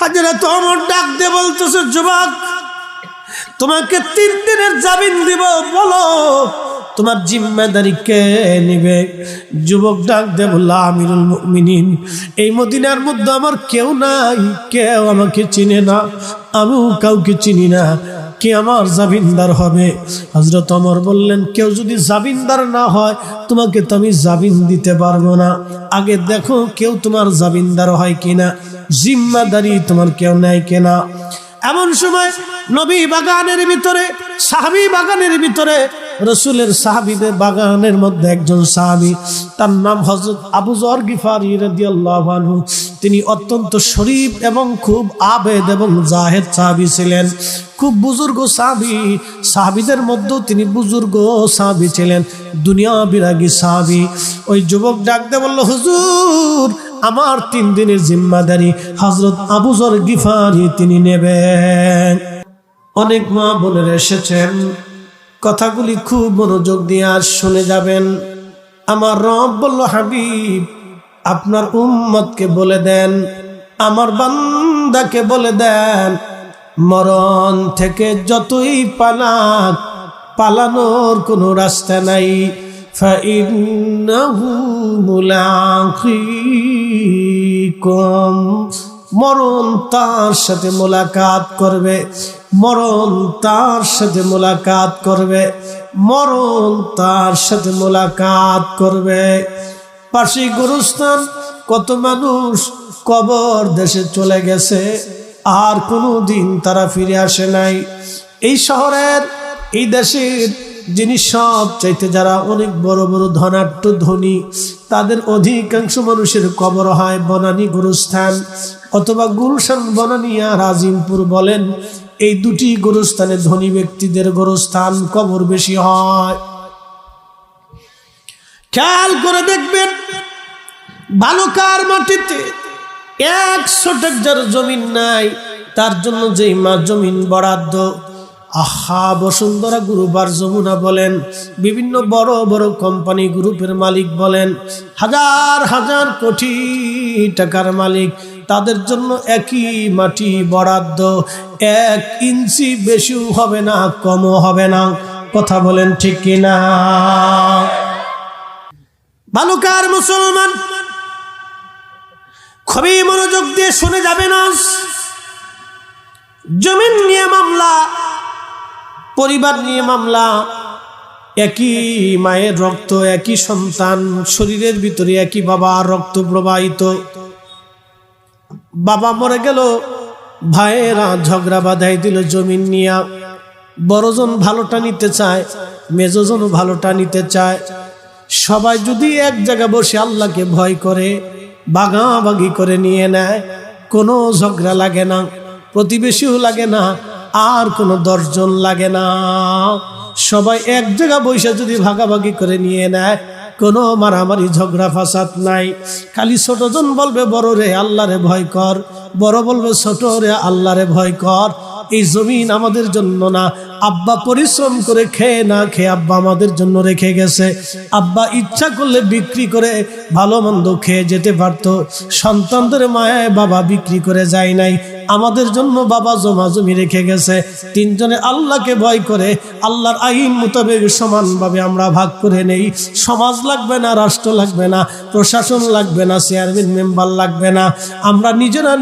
হযরত ওমর ডাক দিয়ে বলতেছে, যুবক তোমাকে 3 দিনের জামিন দিব, বলো তোমার জিম্মেদারি কে নিবে? যুবক ডাক দিয়ে বলল, আমিরুল মুমিনিন, এই মদিনার মধ্যে আমার কেউ নাই, কেউ আমাকে চিনে না, আমিও কাউকে চিনি না, কে আমার জামিনদার হবে? হযরত ওমর বললেন, কেউ যদি জামিনদার না হয় তোমাকে তো আমি জামিন দিতে পারবো না, আগে দেখো কেউ তোমার জামিনদার হয় কিনা, জিম্মেদারি তোমার কেউ নেয় কিনা। এমন সময় নবী বাগানের ভিতরে, সাহাবী বাগানের ভিতরে, রাসূলের সাহাবীদের বাগানের মধ্যে একজন সাহাবী, তার নাম হযরত আবু যর গিফারি রাদিয়াল্লাহু আনহু। তিনি অত্যন্ত শরীফ এবং খুব আবেদ এবং জাহেদ সাহাবী ছিলেন, খুব বুজুর্গ সাহাবী, সাহাবীদের মধ্যেও তিনি বুজুর্গ সাহাবী ছিলেন, দুনিয়া বিরাগী সাহাবী। ওই যুবক ডাক দিয়ে বলল, হুজুর আমার 3 দিনের জিম্মাদারি হযরত আবু যর গিফারি তিনি নেবেন। অনেক মা বোনেরা এসেছেন, কথাগুলি খুব মনোযোগ দিয়ে আর শুনে যাবেন। আমার রব বলল, হাবিব আপনার উম্মতকে বলে দেন, আমার বান্দাকে বলে দেন, মরণ থেকে যতই পালাক, পালানোর কোনো রাস্তা নাই, ফাইন্নাহু মুলাকিকুম, মরণ তার সাথে মোলাকাত করবে, মরণ তার সাথে মোলাকাত করবে, মরণ তার সাথে মোলাকাত করবে। পাশে গোরস্থান, কত মানুষ কবর দেশে চলে গেছে, আর কোনো দিন তারা ফিরে আসে নাই। এই শহরের, এই দেশের যিনি সব চাইতে যারা অনেক বড় বড় ধনাঢ্য ধনী, তাদের অধিকাংশ মানুষের কবর হয় বনানী গোরস্থান অথবা গুলশান বনানী আর আজিমপুর বলেন, এই 2টি গোরস্থানে ধনী ব্যক্তিদের গোরস্থান কবর বেশি হয়। খেয়াল করে দেখবেন, বালুকার মাটিতে 100 হেক্টর জমিন নাই, তার জন্য যেই মা জমিন বরাদ্দ, আহা বসুন্ধরা গ্রুপ আর যমুনা বলেন, বিভিন্ন বড় বড় কোম্পানি গ্রুপের মালিক বলেন, হাজার হাজার কোটি টাকার মালিক, তাদের জন্য একই মাটি বরাদ্দ, 1 ইঞ্চি বেশিও হবে না, কমও হবে না। কথা বলেন ঠিক কিনা? বালুকার মুসলমান খুবই মনোযোগ দিয়ে শুনে যাবেন, জমিন নিয়ে মামলা, পরিবার নিয়ে মামলা, একই মায়ের রক্ত, একই সন্তান, শরীরের ভিতরে একই বাবার রক্ত প্রবাহিত। বাবা মরে গেল, ভাইয়েরা ঝগড়া বাঁধাই দিল জমিন নিয়ে। বড়জন ভালোটা নিতে চায়, মেজজন ভালোটা নিতে চায়। সবাই যদি এক জায়গায় বসে আল্লাহকে ভয় করে ভাগাভাগি করে নিয়ে নেয়, কোনো ঝগড়া লাগে না, প্রতিবেশীও লাগে না, আর কোনো 10 জন লাগে না। সবাই এক জায়গায় বসে যদি ভাগাভাগি করে নিয়ে নেয়, কোনো মারামারি ঝগড়া ফাসাদ নাই। খালি ছোটজন বলবে বড় রে আল্লাহরে ভয় কর, বড় বলবে ছোট রে আল্লাহরে ভয় কর। এই জমিন আমাদের জন্য না, আব্বা পরিশ্রম করে খেয়ে না খেয়ে আব্বা আমাদের জন্য রেখে গেছে। আব্বা ইচ্ছা করলে বিক্রি করে ভালো মন্দ খেয়ে যেতে পারত, সন্তানদের মায়ায় বাবা বিক্রি করে যায় নাই, আমাদের জন্য বাবা জমা জমি রেখে গেছে। 3 জনে আল্লাহকে ভয় করে আল্লাহর আইন মোতাবেক সমানভাবে আমরা ভাগ করে নেই। সমাজ লাগবে না, রাষ্ট্র লাগবে না, প্রশাসন লাগবে না, চেয়ারম্যান মেম্বার লাগবে না, আমরা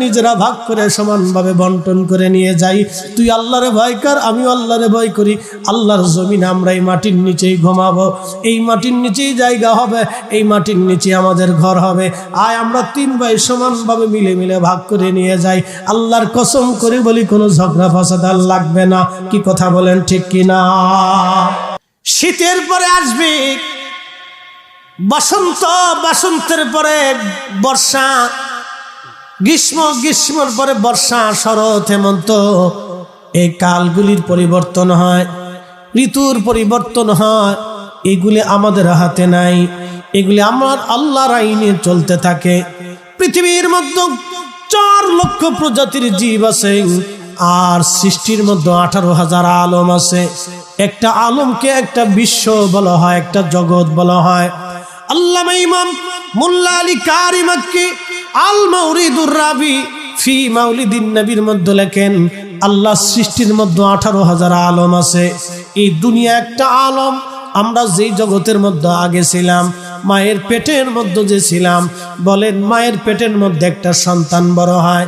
নিজেরা ভাগ করে সমানভাবে বন্টন করে নিয়ে যাই। তুই আল্লাহরে ভয় কর, আমিও আল্লাহরে ভয় করি। আল্লাহর জমিন আমরা এই মাটির নিচেই ঘুমাবো, এই মাটির নিচেই জায়গা হবে, এই মাটির নিচে আমাদের ঘর হবে। আয় আমরা 3 ভাই সমানভাবে মিলে মিলে ভাগ করে নিয়ে যাই। আল্লাহর কসম করে বলি, কোনো ঝগড়া ফাসাদ আর লাগবে না। কি কথা বলেন ঠিক কিনা? শীতের পরে আসবে বসন্ত, বসন্তের পরে বর্ষা, গ্রীষ্ম, গ্রীষ্মের পরে বর্ষা, শরৎ, হেমন্ত। এই কালগুলির পরিবর্তন হয়, ঋতুর পরিবর্তন হয়। এগুলি আমাদের হাতে নাই, এগুলি আমার আল্লাহর আইনে চলতে থাকে। পৃথিবীর মধ্যে 4 লক্ষ প্রজাতির জীব আছে, আর সৃষ্টির মধ্যে 18,000 আলম আছে। একটা আলমকে একটা বিশ্ব বলা হয়, একটা জগৎ বলা হয়। আল্লামা ইমাম মোল্লা আলী কারি মাক্কি আল মাউরিদুর রাবি ফি মাউলিদিন নবীর মধ্যে লেখেন আল্লাহ সৃষ্টির মধ্যে 18,000 আলম আছে। এই দুনিয়া একটা আলম। আমরা যেই জগতের মধ্যে আগে ছিলাম, মায়ের পেটের মধ্যে যে ছিলাম, বলেন মায়ের পেটের মধ্যে একটা সন্তান বড় হয়।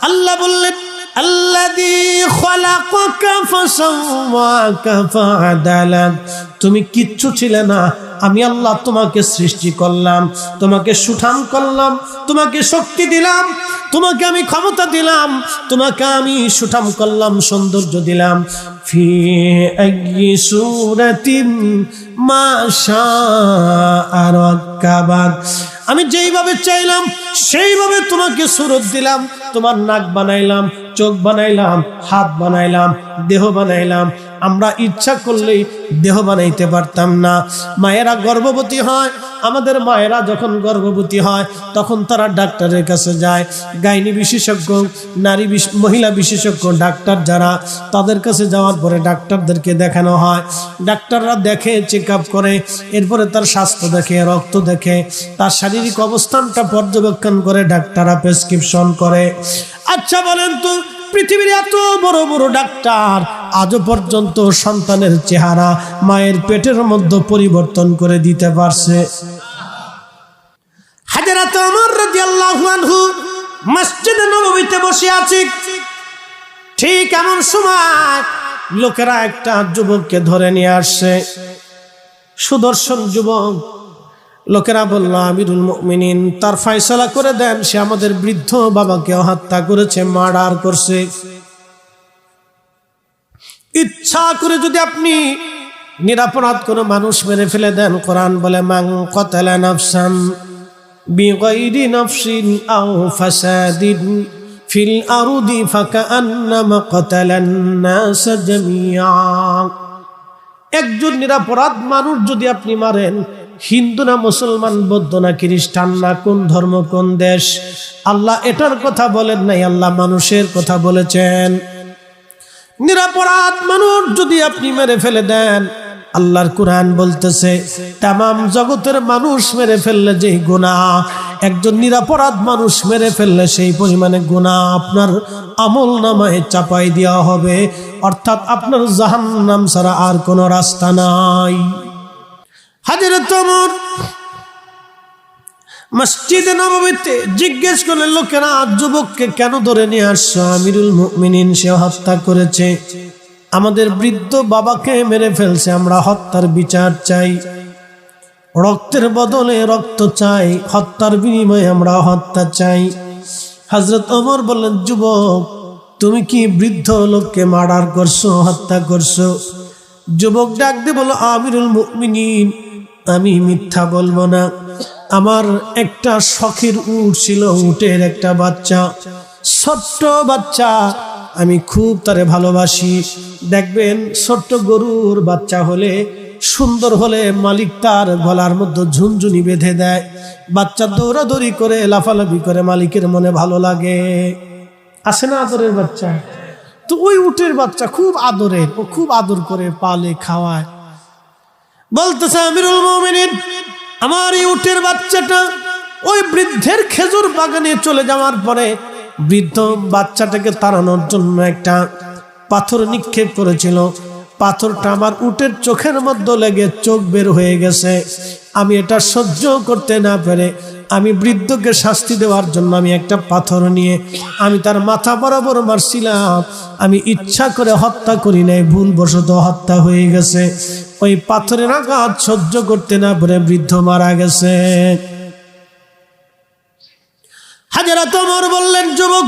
আল্লাহ বললেন আল্লাযী খালাকাকা ফাসাওয়াকা ফাআদালাক, তুমি কিচ্ছু ছিলে না, আমি আল্লাহ তোমাকে সৃষ্টি করলাম, তোমাকে সুঠাম করলাম, তোমাকে শক্তি দিলাম, তোমাকে আমি ক্ষমতা দিলাম, তোমাকে আমি সুঠাম করলাম, সৌন্দর্য দিলাম। ফি আইয়ি সূরাতিন মা শাআ রাক্কাবাক, আমি যেইভাবে চাইলাম সেইভাবে তোমাকে সুরত দিলাম, তোমার নাক বানাইলাম, চোখ বানাইলাম, হাত বানাইলাম, দেহ বানাইলাম। আমরা ইচ্ছা করলেই দেহ বানাইতে পারতাম না। মায়েরা গর্ভবতী হয়, আমাদের মায়েরা যখন গর্ভবতী হয় তখন তারা ডাক্তারের কাছে যায়, গাইনি বিশেষজ্ঞ, মহিলা বিশেষজ্ঞ ডাক্তার যারা, তাদের কাছে যাওয়ার পরে ডাক্তারদেরকে দেখানো হয়। ডাক্তাররা দেখে, চেক আপ করে, এরপরে তার স্বাস্থ্য দেখে, রক্ত দেখে, তার শারীরিক অবস্থানটা পর্যবেক্ষণ করে ডাক্তাররা প্রেসক্রিপশন করে। আচ্ছা বলেন তো, পৃথিবীর এত বড় বড় ডাক্তার আজও পর্যন্ত সন্তানের চেহারা মায়ের পেটের মধ্যে পরিবর্তন করে দিতে পারছে? হযরত ওমর রাদিয়াল্লাহু আনহু মসজিদে নববীতে বসে আছে, ঠিক এমন সময় লোকেরা একটা যুবককে ধরে নিয়ে আসছে, সুদর্শন যুবক। লোকেরা বলল, আমিরুল মুমিনিন, তার ফয়সালা করে দেন, সে আমাদের বৃদ্ধ বাবাকে হত্যা করেছে, মার্ডার করছে। ইচ্ছা করে যদি আপনি নিরাপরাধ কোনো মানুষ মেরে ফেলে দেন, কোরআন বলে মান কাতালা নাফসান বিগাইরি নাফসিন আও ফাসাদিন ফিল আরদি ফাকান্নামা কাতালান নাস জামিআ। একজন নিরাপরাধ মানুষ যদি আপনি মারেন, হিন্দু না মুসলমান, বৌদ্ধ না খ্রিস্টান না, কোন ধর্ম কোন দেশ, আল্লাহ এটার কথা বলেন নাই, আল্লাহ মানুষের কথা বলেছেন। নিরাপরাধ মানুষ যদি আপনি মেরে ফেলে দেন, আল্লাহর কুরআন বলতেছে তামাম জগতের মানুষ মেরে ফেললে যে গুনাহ, একজন নিরাপরাধ মানুষ মেরে ফেললে সেই পরিমাণে গুনাহ আপনার আমল নামায় চাপাই দেওয়া হবে, অর্থাৎ আপনার জাহান্নাম ছাড়া আর কোনো রাস্তা নাই। হযরত ওমর মসজিদে নববীতে জিজ্ঞেস করলেন, লোকেরা যুবককে কেন ধরে নিয়ে আসছো? আমিরুল মুমিনিন, সে হত্যা করেছে, আমাদের বৃদ্ধ বাবাকে মেরে ফেলছে, আমরা হত্যার বিচার চাই, রক্তের বদলে রক্ত চাই, হত্যার বিনিময়ে আমরা হত্যা চাই। হযরত ওমর বললেন, যুবক, তুমি কি বৃদ্ধ লোককে মার্ডার করছো, হত্যা করছো? যুবক ডাক দিয়ে বলল, আমিরুল মুমিনিন, আমি মিথ্যা বলবো না, আমার একটা শখের উট ছিল, উটের একটা বাচ্চা, ছোট্ট বাচ্চা, আমি খুব তারে ভালোবাসি। দেখবেন ছোট্ট গরুর বাচ্চা হলে, সুন্দর হলে মালিক তার গলার মধ্যে ঝুনঝুনি বেঁধে দেয়, বাচ্চা দৌড়াদৌড়ি করে, লাফালাফি করে, মালিকের মনে ভালো লাগে। আসে না আদরের বাচ্চা? তো ওই উটের বাচ্চা খুব আদরের, ও খুব আদর করে, পালে, খাওয়ায়। বলতেছে, আমিরুল মুমিনিন, আমার এই উটের বাচ্চাটা ওই বৃদ্ধের খেজুর বাগানে চলে যাওয়ার পরে বৃদ্ধ বাচ্চাটাকে তাড়ানোর জন্য একটা পাথর নিক্ষেপ করেছিল, পাথরটা আমার উটের চোখের মধ্যে লেগে চোখ বের হয়ে গেছে। আমি এটা সহ্য করতে না পেরে আমি বৃদ্ধকে শাস্তি দেওয়ার জন্য আমি একটা পাথর নিয়ে আমি তার মাথা বরাবর মারছিলাম। আমি ইচ্ছা করে হত্যা করি নাই, ভুলবশত হত্যা হয়ে গেছে। ওই পাথরের আঘাত সহ্য করতে না পেরে বৃদ্ধ মারা গেছে। হযরত ওমর বললেন, যুবক,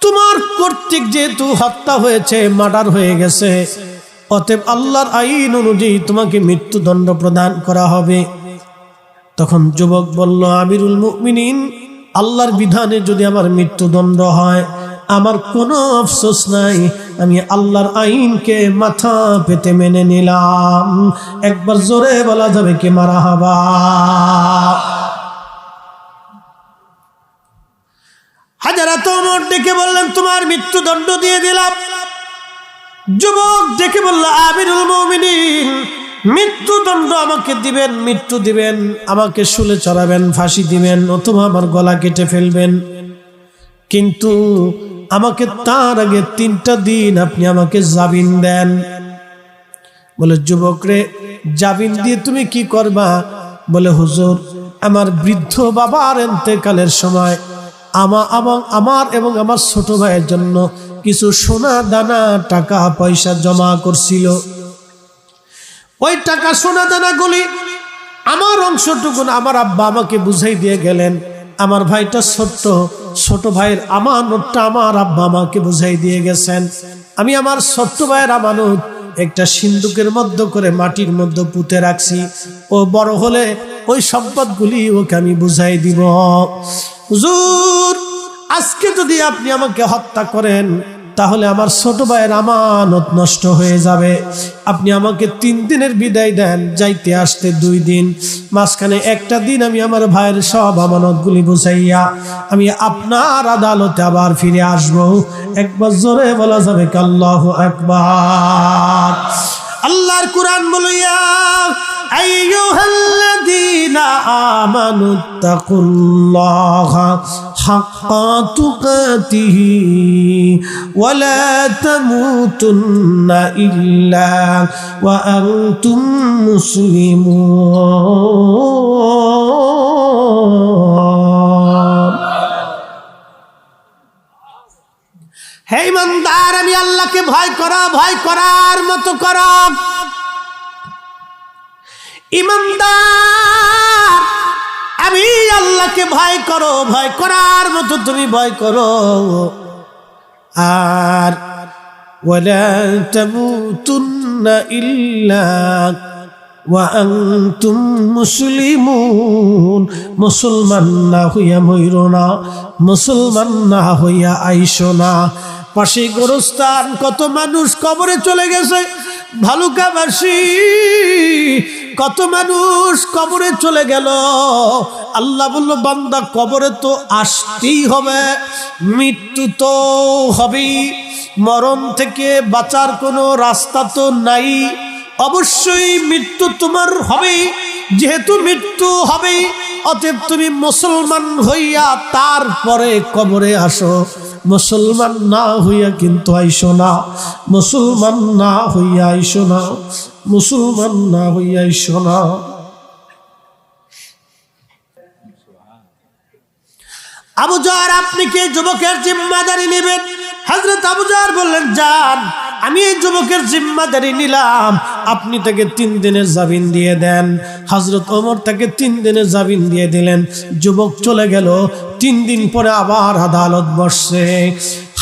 তোমার কর্তৃক যেহেতু হত্যা হয়েছে, মার্ডার হয়ে গেছে, অতএব আল্লাহর আইন অনুযায়ী তোমাকে মৃত্যুদণ্ড প্রদান করা হবে। তখন যুবক বলল, আমিরুল মুমিনিন, আল্লাহর বিধানে যদি আমার মৃত্যুদণ্ড হয়, আমার কোনো আফসোস নাই, আমি আল্লাহর আইনকে মাথা পেতে মেনে নিলাম। একবার জোরে বলা যাবে কি মারহাবা? হযরত ওমর ডেকে বললেন, তোমার মৃত্যুদণ্ড দিয়ে দিলাম। যুবক ডেকে বলল, আমিরুল মুমিনিন, মৃত্যুদণ্ড আমাকে দিবেন, মৃত্যু দিবেন, আমাকে শুলে চড়াবেন, ফাঁসি দিবেন, অথবা আমার গলা কেটে ফেলবেন, কিন্তু আমাকে তার আগে 3টা দিন আপনি আমাকে জামিন দেন। বলে যুবক রে, জামিন দিয়ে তুমি কি করবা? বলে হুজুর, আমার বৃদ্ধ বাবার ইন্তেকালের সময় আমার এবং আমার ছোট ভাইয়ের জন্য কিছু সোনা দানা টাকা পয়সা জমা করছিল। ওই টাকা সোনা দানাগুলি আমার অংশটুকু আমার আব্বা আমাকে বুঝাই দিয়ে গেলেন। আমার ভাইটা ছোট ভাইয়ের আমানতটা আমার আব্বা আমাকে বুঝাই দিয়ে গেছেন। আমি আমার ছোট ভাইয়ের আমানত একটা সিন্দুকের মধ্যে করে মাটির মধ্যে পুঁতে রাখছি। ও বড় হলে ওই সম্পদগুলি ওকে আমি বুঝাই দিব। হুজুর, আজকে যদি আপনি আমাকে হত্যা করেন তাহলে আমার ছোট ভাইয়ের আমানত নষ্ট হয়ে যাবে। আপনি আমাকে 3 দিনের বিদায় দেন, যাইতে আসতে 2 দিন, মাঝখানে একটা দিন আমি আমার ভাইয়ের সব আমানতগুলি বুঝাইয়া আমি আপনার আদালতে আবার ফিরে আসব। একবার জোরে বলা যাবে কি আল্লাহু আকবার। আল্লাহর কুরআন বলিয়া আইয়ুহাল্লাযীনা আমানুত্তাকুল্লাহা হাক্কা তুকাতিহি ওয়া লা তামুতুন্না ইল্লা ওয়া আনতুম মুসলিমুন। হে ইমানদার, আমি আল্লাহকে ভয় করার মতো করো। ইমানদার, আমি আল্লাহকে ভয় করার মতো তুমি ভয় করো। আর ওয়ালা তামুতুন্না ইল্লা ওয়া আনতুম মুসলিমুন। মুসলমান না হইয়া মইরো না, মুসলমান না হইয়া আইসো না। পাশে গোরস্থান, কত মানুষ কবরে চলে গেছে। ভালুকাবাসী, কত মানুষ কবরে চলে গেল। আল্লাহ বলল, বান্দা কবরে তো আসতেই হবে, মৃত্যু তো হবেই, মরণ থেকে বাঁচার কোনো রাস্তা তো নাই। অবশ্যই মৃত্যু তোমার হবেই। যেহেতু মৃত্যু হবেই, অতএব তুমি মুসলমান হইয়া তারপরে কবরে আসো। মুসলমান না হইয়া কিন্তু আইসো না, মুসলমান না হইয়া আইসো না, মুসলমান না হইয়া আইসো না। আবু জার, আপনি কি যুবকের জিম্মাদারি নেবেন? হযরত আবু জার বললেন, যান, আমি এই যুবকের জিম্মাদারি নিলাম, আপনি তাকে 3 দিনের জামিন দিয়ে দেন। হযরত ওমর তাকে 3 দিনের জামিন দিয়ে দিলেন। যুবক চলে গেল। 3 দিন পরে আবার আদালত বসছে।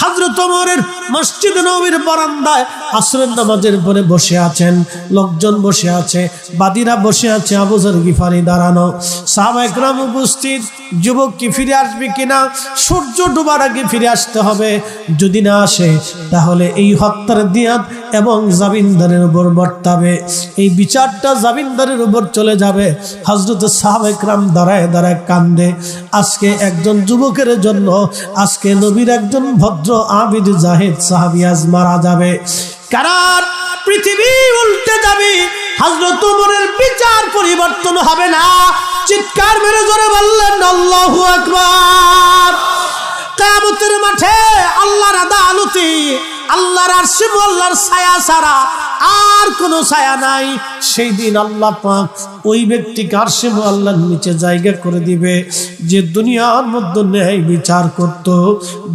হযরত ওমরের মসজিদ নববীর বারান্দায় আসরের নামাজের পরে বসে আছেন, লোকজন বসে আছে, বাদীরা বসে আছে, আবু যর গিফারি দাঁড়ানো, সাহাবায়ে কেরাম উপস্থিত। যুবক কি ফিরে আসবে কিনা? সূর্য ডোবার আগে ফিরে আসতে হবে। যদি না আসে তাহলে এই হত্যার দিয়াত এবং জামিনদারের উপর বর্তাবে। এই বিচারটা জামিনদারের উপর চলে যাবে। হযরত সাহাবায়ে কেরাম দাঁড়ায় দাঁড়ায় কান্দে। আজকে একজন যুবকের জন্য আজকে নবীর একজন ভদ্র আবিদ জাহিদ সাহাবী আজ মারা যাবে। কারণ পৃথিবী উল্টে যাবে, হযরত ওমরের বিচার পরিবর্তন হবে না। চিৎকার মেরে জোরে বললেন আল্লাহু আকবার। কিয়ামতের মাঠে আল্লাহর আদালতে আল্লাহর আরশে আল্লাহর ছায়া ছাড়া আর কোনো ছায়া নাই। সেই দিন আল্লাহ পাক ওই ব্যক্তিকে আরশে আল্লাহর নিচে জায়গা করে দিবে, যে দুনিয়ার মধ্যে ন্যায় বিচার করত,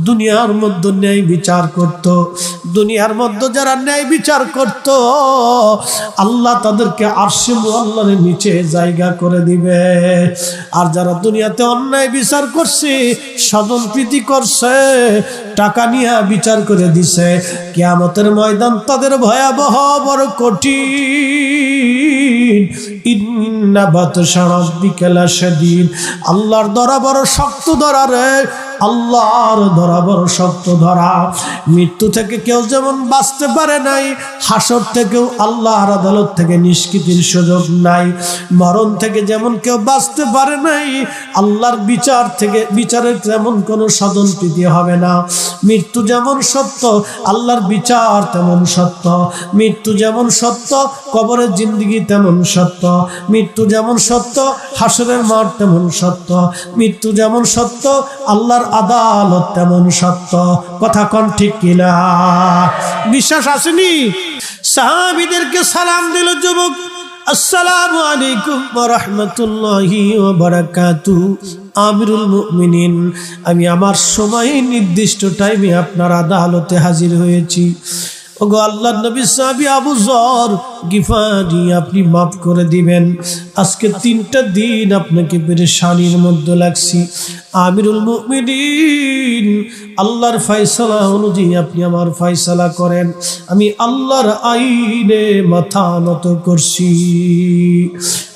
দুনিয়ার মধ্যে ন্যায় বিচার করত, দুনিয়ার মধ্যে যারা ন্যায় বিচার করত, আল্লাহ তাদেরকে আরশে আল্লাহর নিচে জায়গা করে দিবে। আর যারা দুনিয়াতে অন্যায় বিচার করছে, স্বজন প্রীতি করছে, টাকা নিয়ে বিচার করে দিছে, কিয়ামতের ময়দান তাদের ভয়াবহ বড় কঠিন। ইন্না বাতশা রাব্বিকা লাশাদীদ। আল্লাহর ধরা বড় শক্ত ধরা রে, আল্লাহর ধরা বড় শক্ত ধরা। মৃত্যু থেকে কেউ যেমন বাঁচতে পারে নাই, হাসর থেকেও আল্লাহর আদালত থেকে নিষ্কৃতির সুযোগ নাই। মরণ থেকে যেমন কেউ বাঁচতে পারে নাই, আল্লাহর বিচারের তেমন কোনো সাধন প্রীতি হবে না। মৃত্যু যেমন সত্য, আল্লাহর বিচার তেমন সত্য। মৃত্যু যেমন সত্য, কবরের জিন্দেগি তেমন সত্য। মৃত্যু যেমন সত্য, হাসরের মাঠ তেমন সত্য। মৃত্যু যেমন সত্য, আল্লাহর আদালত তেমন সত্য। কথা কোন ঠিক কিনা? বিশ্বাস আসেনি? সাহাবীদেরকে সালাম দিল যুবক, আসসালামু আলাইকুম ওয়া রাহমাতুল্লাহি ওয়া বারাকাতুহু। আমিরুল মুমিনিন, আমি আমার সময় নির্দিষ্ট টাইমে আপনার আদালতে হাজির হয়েছি। ওগো আল্লাহর নবী সাহাবী আবু যর গিফারি, আপনি মাফ করে দিবেন, আজকে 3টা দিন আপনাকে পেরেশানির মধ্যে লাগছি। আমিরুল মুমিনিন, আল্লাহর ফয়সালা অনুযায়ী আপনি আমার ফয়সালা করেন, আমি আল্লাহর আইনে মাথা নত করছি।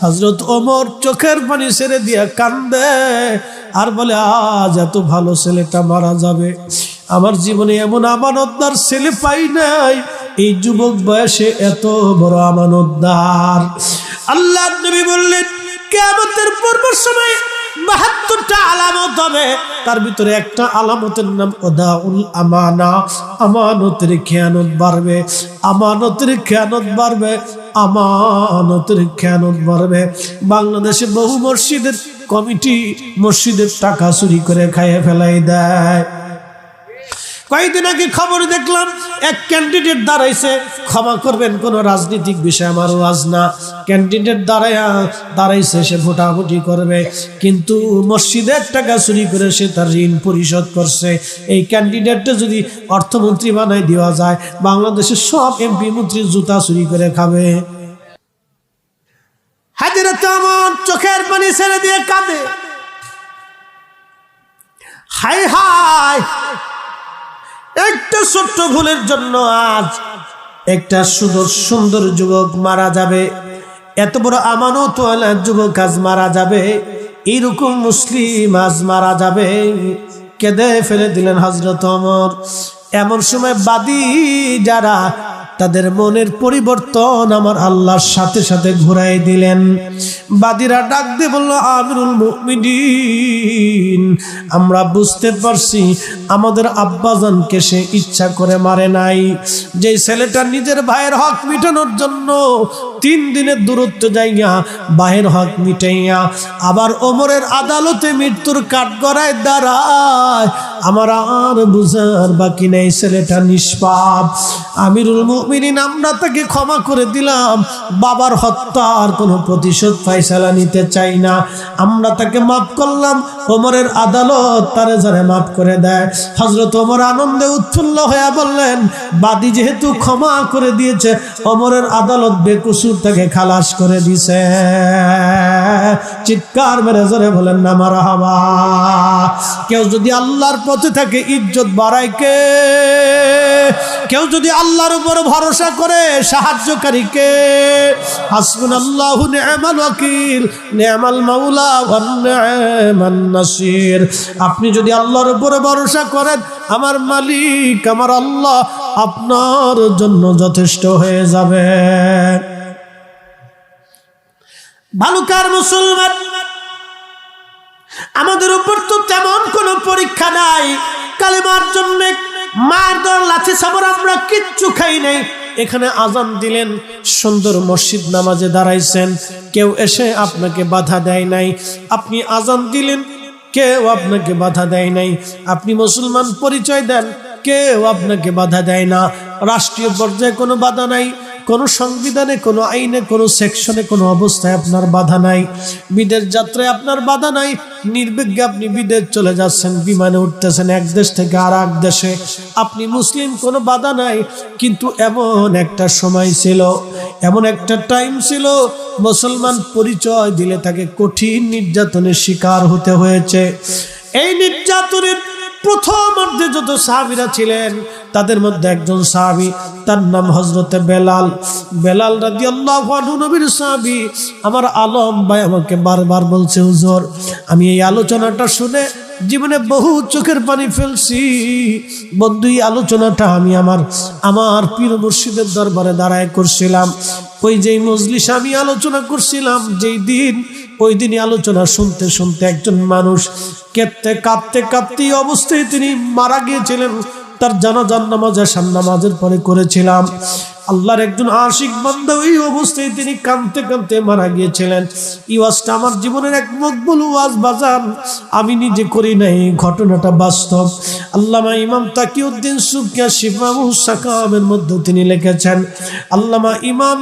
হযরত ওমর চোখের পানি ছেড়ে দিয়া কান্দে আর বলে, আজ এত ভালো ছেলেটা মারা যাবে। আমার জীবনে এমন আমানতদার ছেলে পাই নাই, এই যুবক বয়সে এত বড় আমানতদার। আল্লাহর নবী বললেন, কিয়ামতের পূর্ব সময় 72টা আলামত হবে, তার ভিতরে একটা আলামতের নাম ওদাউল আমানা। আমানতের খেয়ানত বাড়বে, আমানতের খেয়ানত বাড়বে, আমানতের খেয়ানত বাড়বে। বাংলাদেশে বহু মসজিদের কমিটি মসজিদের টাকা চুরি করে খাইয়ে ফেলাই দেয়। কয়েকদিন আগে খবর দেখলাম, এক ক্যান্ডিডেট দাঁড়াইছে, ক্ষমা করবেন কোন রাজনৈতিক বিষয় আমার ওয়াজ না, ক্যান্ডিডেট দাঁড়াইছে, সে ভোটাভুটি করবে, কিন্তু মসজিদের টাকা চুরি করে সে তার ঋণ পরিশোধ করছে। এই ক্যান্ডিডেটটা যদি অর্থমন্ত্রী বানাই দেওয়া যায়, বাংলাদেশের সব এমপি মন্ত্রী জুতা চুরি করে খাবে। হাজিরাতে আমার চোখের পানি ছেড়ে দিয়ে কাঁদে, হায় হায়, একটা ছোট্ট ভুলের জন্য আজ একটা সুন্দর যুবক মারা যাবে, এত বড় আমানতওয়ালা যুবক আজ মারা যাবে, এইরকম মুসলিম আজ মারা যাবে। কেঁদে ফেলে দিলেন হযরত ওমর। এমন সময় বাদী যারা, তাদের মনের পরিবর্তন আমার আল্লাহর সাথে সাথে ঘুরাই দিলেন। বাদীরা ডাক দিয়ে বলল, আমিরুল মুমিনিন, আমরা বুঝতে পারছি আমাদের আব্বাজানকে সে ইচ্ছা করে মারে নাই। যে ছেলেটা নিজের ভাইয়ের হক মিটানোর জন্য 3 দিনের দূরত্ব যাইয়া ভাইয়ের হক মিটাইয়া আবার ওমরের আদালতে মৃত্যুর কাঠগড়ায় দাঁড়ায়, আমার আর বুঝার বাকি নেই, ছেলেটা নিষ্পাপ। আমিরুল মুমিনিন, আমরা তাকে ক্ষমা করে দিলাম, বাবার হত্যার কোনো প্রতিশোধ ফয়সালা নিতে চাই না, আমরা তাকে মাফ করলাম। ওমরের আদালত তারে যারে মাফ করে দেয়। হযরত ওমর আনন্দে উৎফুল্ল হয়ে বললেন, বাদী যেহেতু ক্ষমা করে দিয়েছে, ওমরের আদালত বেকসুর তাকে খালাস করে দিছে। চিৎকার মেরে জোরে বলেন না মারহাবা। কেউ যদি আল্লাহর পথে থাকে ইজ্জত বাড়ায় কে? কেউ যদি আল্লাহর উপর ভরসা করে সাহায্যকারী কে? হাসবুনাল্লাহু নি'মাল ওয়াকিল, নি'মাল মাওলা ওয়া নি'মান নাসির। আপনি যদি আল্লাহর উপর ভরসা করেন, আমার মালিক আমার আল্লাহ আপনার জন্য যথেষ্ট হয়ে যাবে। ভালুকার মুসলমান, আমাদের উপর তো তেমন কোনো পরীক্ষা নাই, কালেমার জন্য মার দর লাঠি সাবর আমরা কিচ্ছু খাই নাই। এখানে আজান দিলেন, সুন্দর মসজিদ নামাজে দাঁড়াইছেন, কেউ এসে আপনাকে বাধা দেয় নাই। আপনি আজান দিলেন, কেউ আপনাকে বাধা দেয় নাই। আপনি মুসলমান পরিচয় দেন, কেউ আপনাকে বাধা দেয় না। রাষ্ট্রীয় পর্যায়ে কোনো বাধা নাই, কোনো সংবিধানে, কোনো আইনে, কোনো সেকশনে, কোনো অবস্থায় আপনার বাধা নাই। বিদেশ যাত্রায় আপনার বাধা নাই, নির্বিঘ্নে আপনি বিদেশ চলে যাচ্ছেন, বিমানে উঠতেছেন এক দেশ থেকে আর এক দেশে, আপনি মুসলিম, কোনো বাধা নাই। কিন্তু এমন একটা সময় ছিল, এমন একটা টাইম ছিল, মুসলমান পরিচয় দিলে তাকে কঠিন নির্যাতনের শিকার হতে হয়েছে। এই নির্যাতনের প্রথম অর্ধে যত সাহাবীরা ছিলেন, তাদের মধ্যে একজন সাহাবী, তার নাম হযরতে বেলাল। বেলাল রাদিয়াল্লাহু আনহু নবীর সাহাবী। আমার আলম ভাই আমাকে বারবার বলছে, হুজুর আমি এই আলোচনাটা শুনে জীবনে বহু চোখের পানি ফেলছি। বন্ধু, এই আলোচনাটা আমি আমার পীর মুর্শিদের দরবারে দাঁড়ায় করছিলাম। ওই যেই মজলিসে আমি আলোচনা করছিলাম, যেই দিন, ওই দিনই আলোচনা শুনতে শুনতে একজন মানুষ কাঁদতে কাঁদতে অবস্থায় তিনি মারা গিয়েছিলেন। তার জানাজার নামাজ, আশার নামাজের পরে করেছিলাম। আল্লাহর একজন আশিক বান্দা ওই অবস্থায় তিনি কাঁদতে কাঁদতে মারা গিয়েছিলেন। এই ওয়াজটা আমার জীবনের এক মকবুল ওয়াজ বাজান, আমি নিজে করি নাই, ঘটনাটা বাস্তব। আল্লামা ইমাম তাকিউদ্দিন সুবকি শিফাউস সাকামের মধ্যে তিনি লিখেছেন, আল্লামা ইমাম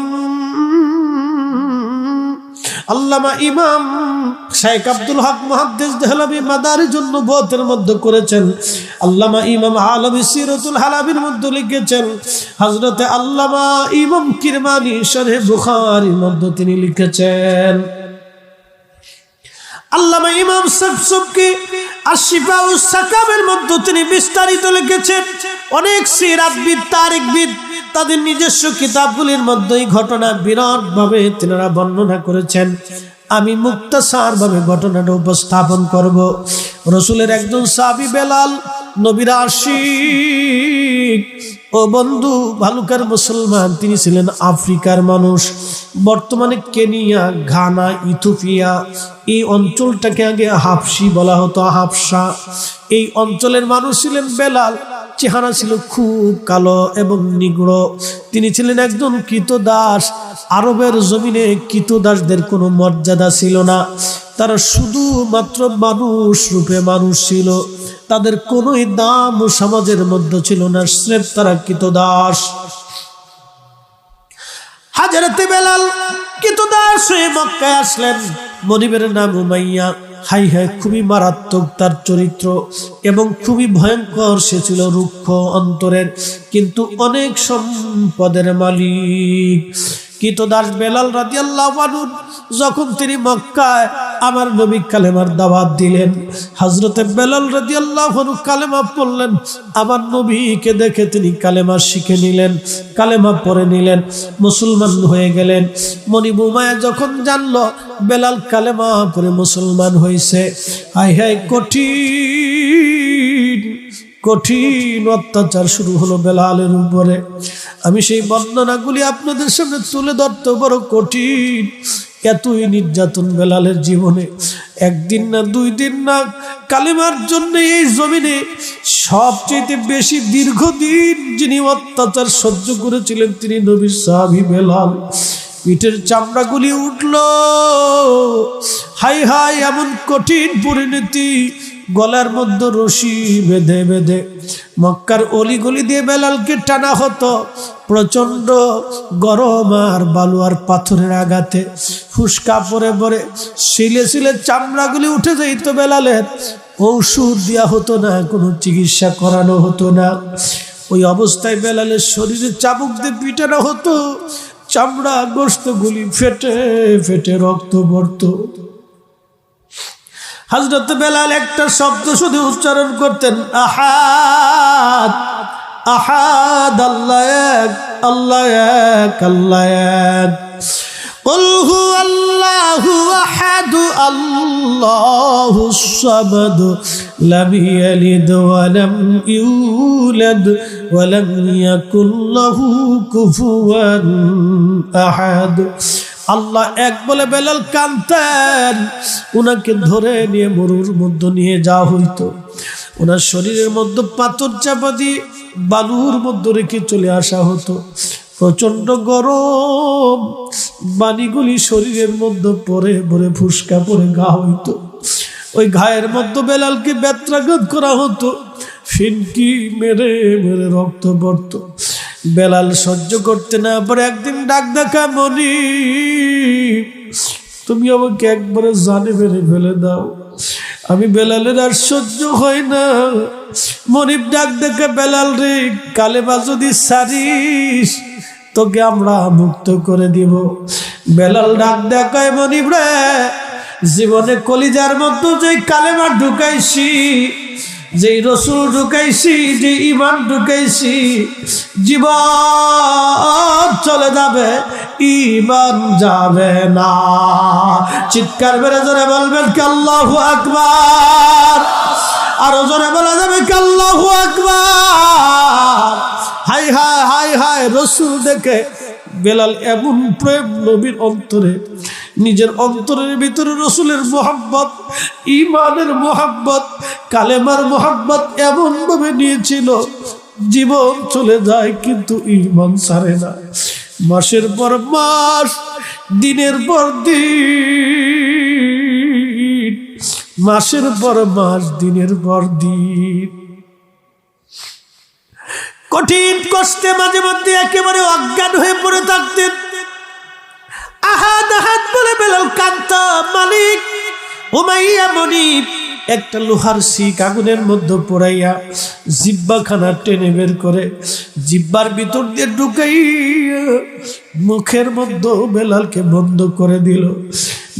শেখ আব্দুল হক মুহাদ্দিস দেহলভী মাদারিজুন নবুওয়াতের মধ্যে করেছেন। আল্লামা ইমাম আলভী সিরাতুল হালাবির মধ্যে লিখেছেন। হযরতে আল্লামা ইমাম কিরমানি শরহে বুখারীর মধ্যে তিনি লিখেছেন। আল্লামা ইমাম সুবকি আশ-শিফাউস সাকামের মধ্যে তিনি বিস্তারিত লিখেছেন। অনেক সিরাতবিদ, তারিখবিদ তাদের নিজস্ব কিতাবগুলির মধ্যে এই ঘটনা বিরাটভাবে তিনারা বর্ণনা করেছেন। আমি মুক্তাসার ভাবে ঘটনাটা উপস্থাপন করব। রাসূলের একজন সাহাবী বেলাল, নবীর আশিক ও বন্ধু, ভালুকার মুসলমান। তিনি ছিলেন আফ্রিকার মানুষ। বর্তমানে কেনিয়া, ঘানা, ইথিওপিয়া এই অঞ্চলটাকে আগে হাবশি বলা হতো, হাবশা। এই অঞ্চলের মানুষ ছিলেন বেলাল। চেহারা ছিল খুব কালো এবং নিগ্র। তিনি ছিলেন একজন কৃতদাস। আরবের জমিনে কৃতদাসদের কোনো মর্যাদা ছিল না। তারা শুধুমাত্র মানুষ রূপে মানুষ ছিল, তাদের কোনো দাম সমাজের মধ্যে ছিল না, স্রেফ তারা কৃতদাস। হযরতে বেলাল কৃতদাস হয়ে মক্কায় আসলেন। মনিবের নাম উমাইয়া। হাই হাই, খুবই মারাত্মক তার চরিত্র এবং খুবই ভয়ঙ্কর। সে ছিল রুক্ষ অন্তরের, কিন্তু অনেক সম্পদের মালিক। কৃতদাস বেলাল রাদিয়াল্লাহু আনহু যখন তিনি মক্কায় আমার নবী কালেমার দাওয়াত দিলেন, হযরতে বেলাল রাদিয়াল্লাহু আনহু কালেমা পড়লেন। আমার নবীকে দেখে তিনি কালেমা শিখে নিলেন, কালেমা পড়ে নিলেন, মুসলমান হয়ে গেলেন। মনিব উমাইয়া যখন জানলো বেলাল কালেমা পড়ে মুসলমান হয়েছে, হায় হায়, কঠিন অত্যাচার শুরু হলো বেলালের উপরে। আমি সেই বর্ণনাগুলি আপনাদের সামনে তুলে ধরতে বড় কঠিন। এতই নির্যাতন বেলালের জীবনে। একদিন না, দুই দিন না, কালেমার জন্য এই জমিনে সবচেয়ে বেশি দীর্ঘদিন যিনি অত্যাচার সহ্য করেছিলেন তিনি নবীর সাহাবী বেলাল। পিঠের চামড়াগুলি উঠল। হাই হাই, এমন কঠিন পরিণতি। গলার মধ্যে রশি বেঁধে বেঁধে মক্কার অলিগলি দিয়ে বেলালকে টানা হতো। প্রচন্ড গরম আর বালু আর পাথরের আঘাতে ফুসকা পরে পরে শিলে শিলে চামড়াগুলি উঠে যেত বেলালের। ঔষধ দেওয়া হতো না, কোনো চিকিৎসা করানো হতো না। ওই অবস্থায় বেলালের শরীরে চাবুক দিয়ে পিটানো হতো। চামড়া গোশতগুলি ফেটে ফেটে রক্ত পড়তো। হযরত বেলাল একটা শব্দ শুধু উচ্চারণ করতেন, আহাদ আহাদ, আল্লাহ এক, আল্লাহ এক, আল্লাহ এক। কুল হুয়াল্লাহু আহাদ, আল্লাহুস সামাদ, লাম ইয়ালিদ ওয়া লাম ইউলাদ ওয়া লাম ইয়াকুল লাহু কুফুয়ান আহাদ। আল্লাহ এক বলে বেলাল কাঁদতেন। উনাকে ধরে নিয়ে মরুর মধ্যে নিয়ে যাওয়া হইতো। ওনার শরীরের মধ্যে পাথর চাপা দিয়ে বালুর মধ্যে রেখে চলে আসা হতো। প্রচন্ড গরম, বাণীগুলি শরীরের মধ্যে পরে পরে ফুসকা পরে ঘা হইতো। ওই ঘায়ের মধ্যে বেলালকে বেত্রাঘাত করা হতো। ফিনকি মেরে মেরে রক্ত পড়তো। বেলাল সহ্য করতে না পারে একদিন ডাক দেখা, মনি তুমি আমাকে একবারে জানে মেরে ফেলে দাও, আমি বেলালের আর সহ্য হয় না। মনিব ডাক দেখা, বেলাল রে, কালেমা যদি সারিস তোকে আমরা মুক্ত করে দিব। বেলাল ডাক দেখায়, মনিব রে, জীবনে কলিজার মধ্যে যে কালেমা ঢুকাইছি, যে রসুল ঢুকাইছি, যে ইমান ঢুকাইছি, জীবন চলে যাবে, ইমান যাবে না। চিৎকার বেড়ে জোরে বলবেন কি আল্লাহু আকবার। আরো জোরে বলা যাবে কি আল্লাহু আকবার। হাই হাই হাই হাই, রসুল দেখে বেলাল এমন প্রেম নবীর অন্তরে, নিজের অন্তরের ভিতরে রসুলের মোহাব্বত, ইমানের মোহাব্বত, কালেমার মোহাব্বত এমন ভাবে নিয়েছিল, জীবন চলে যায় কিন্তু ঈমান ছাড়ে না। মাসের পর মাস, দিনের পর দিন, মাসের পর মাস, দিনের পর দিন কঠিন কষ্টে মাঝে মধ্যে একেবারে অজ্ঞান হয়ে পড়ে থাকতেন। আহাদ আহাদ বলে বেলাল কাঁদতো, মালিক উমাইয়া মনিব একটা লোহার শিক আগুনের মধ্যে পোড়াইয়া জিব্বাখানা টেনে বের করে জিব্বার ভিতর দিয়ে ঢুকাইয়া মুখের মধ্যে বেলালকে বন্ধ করে দিল।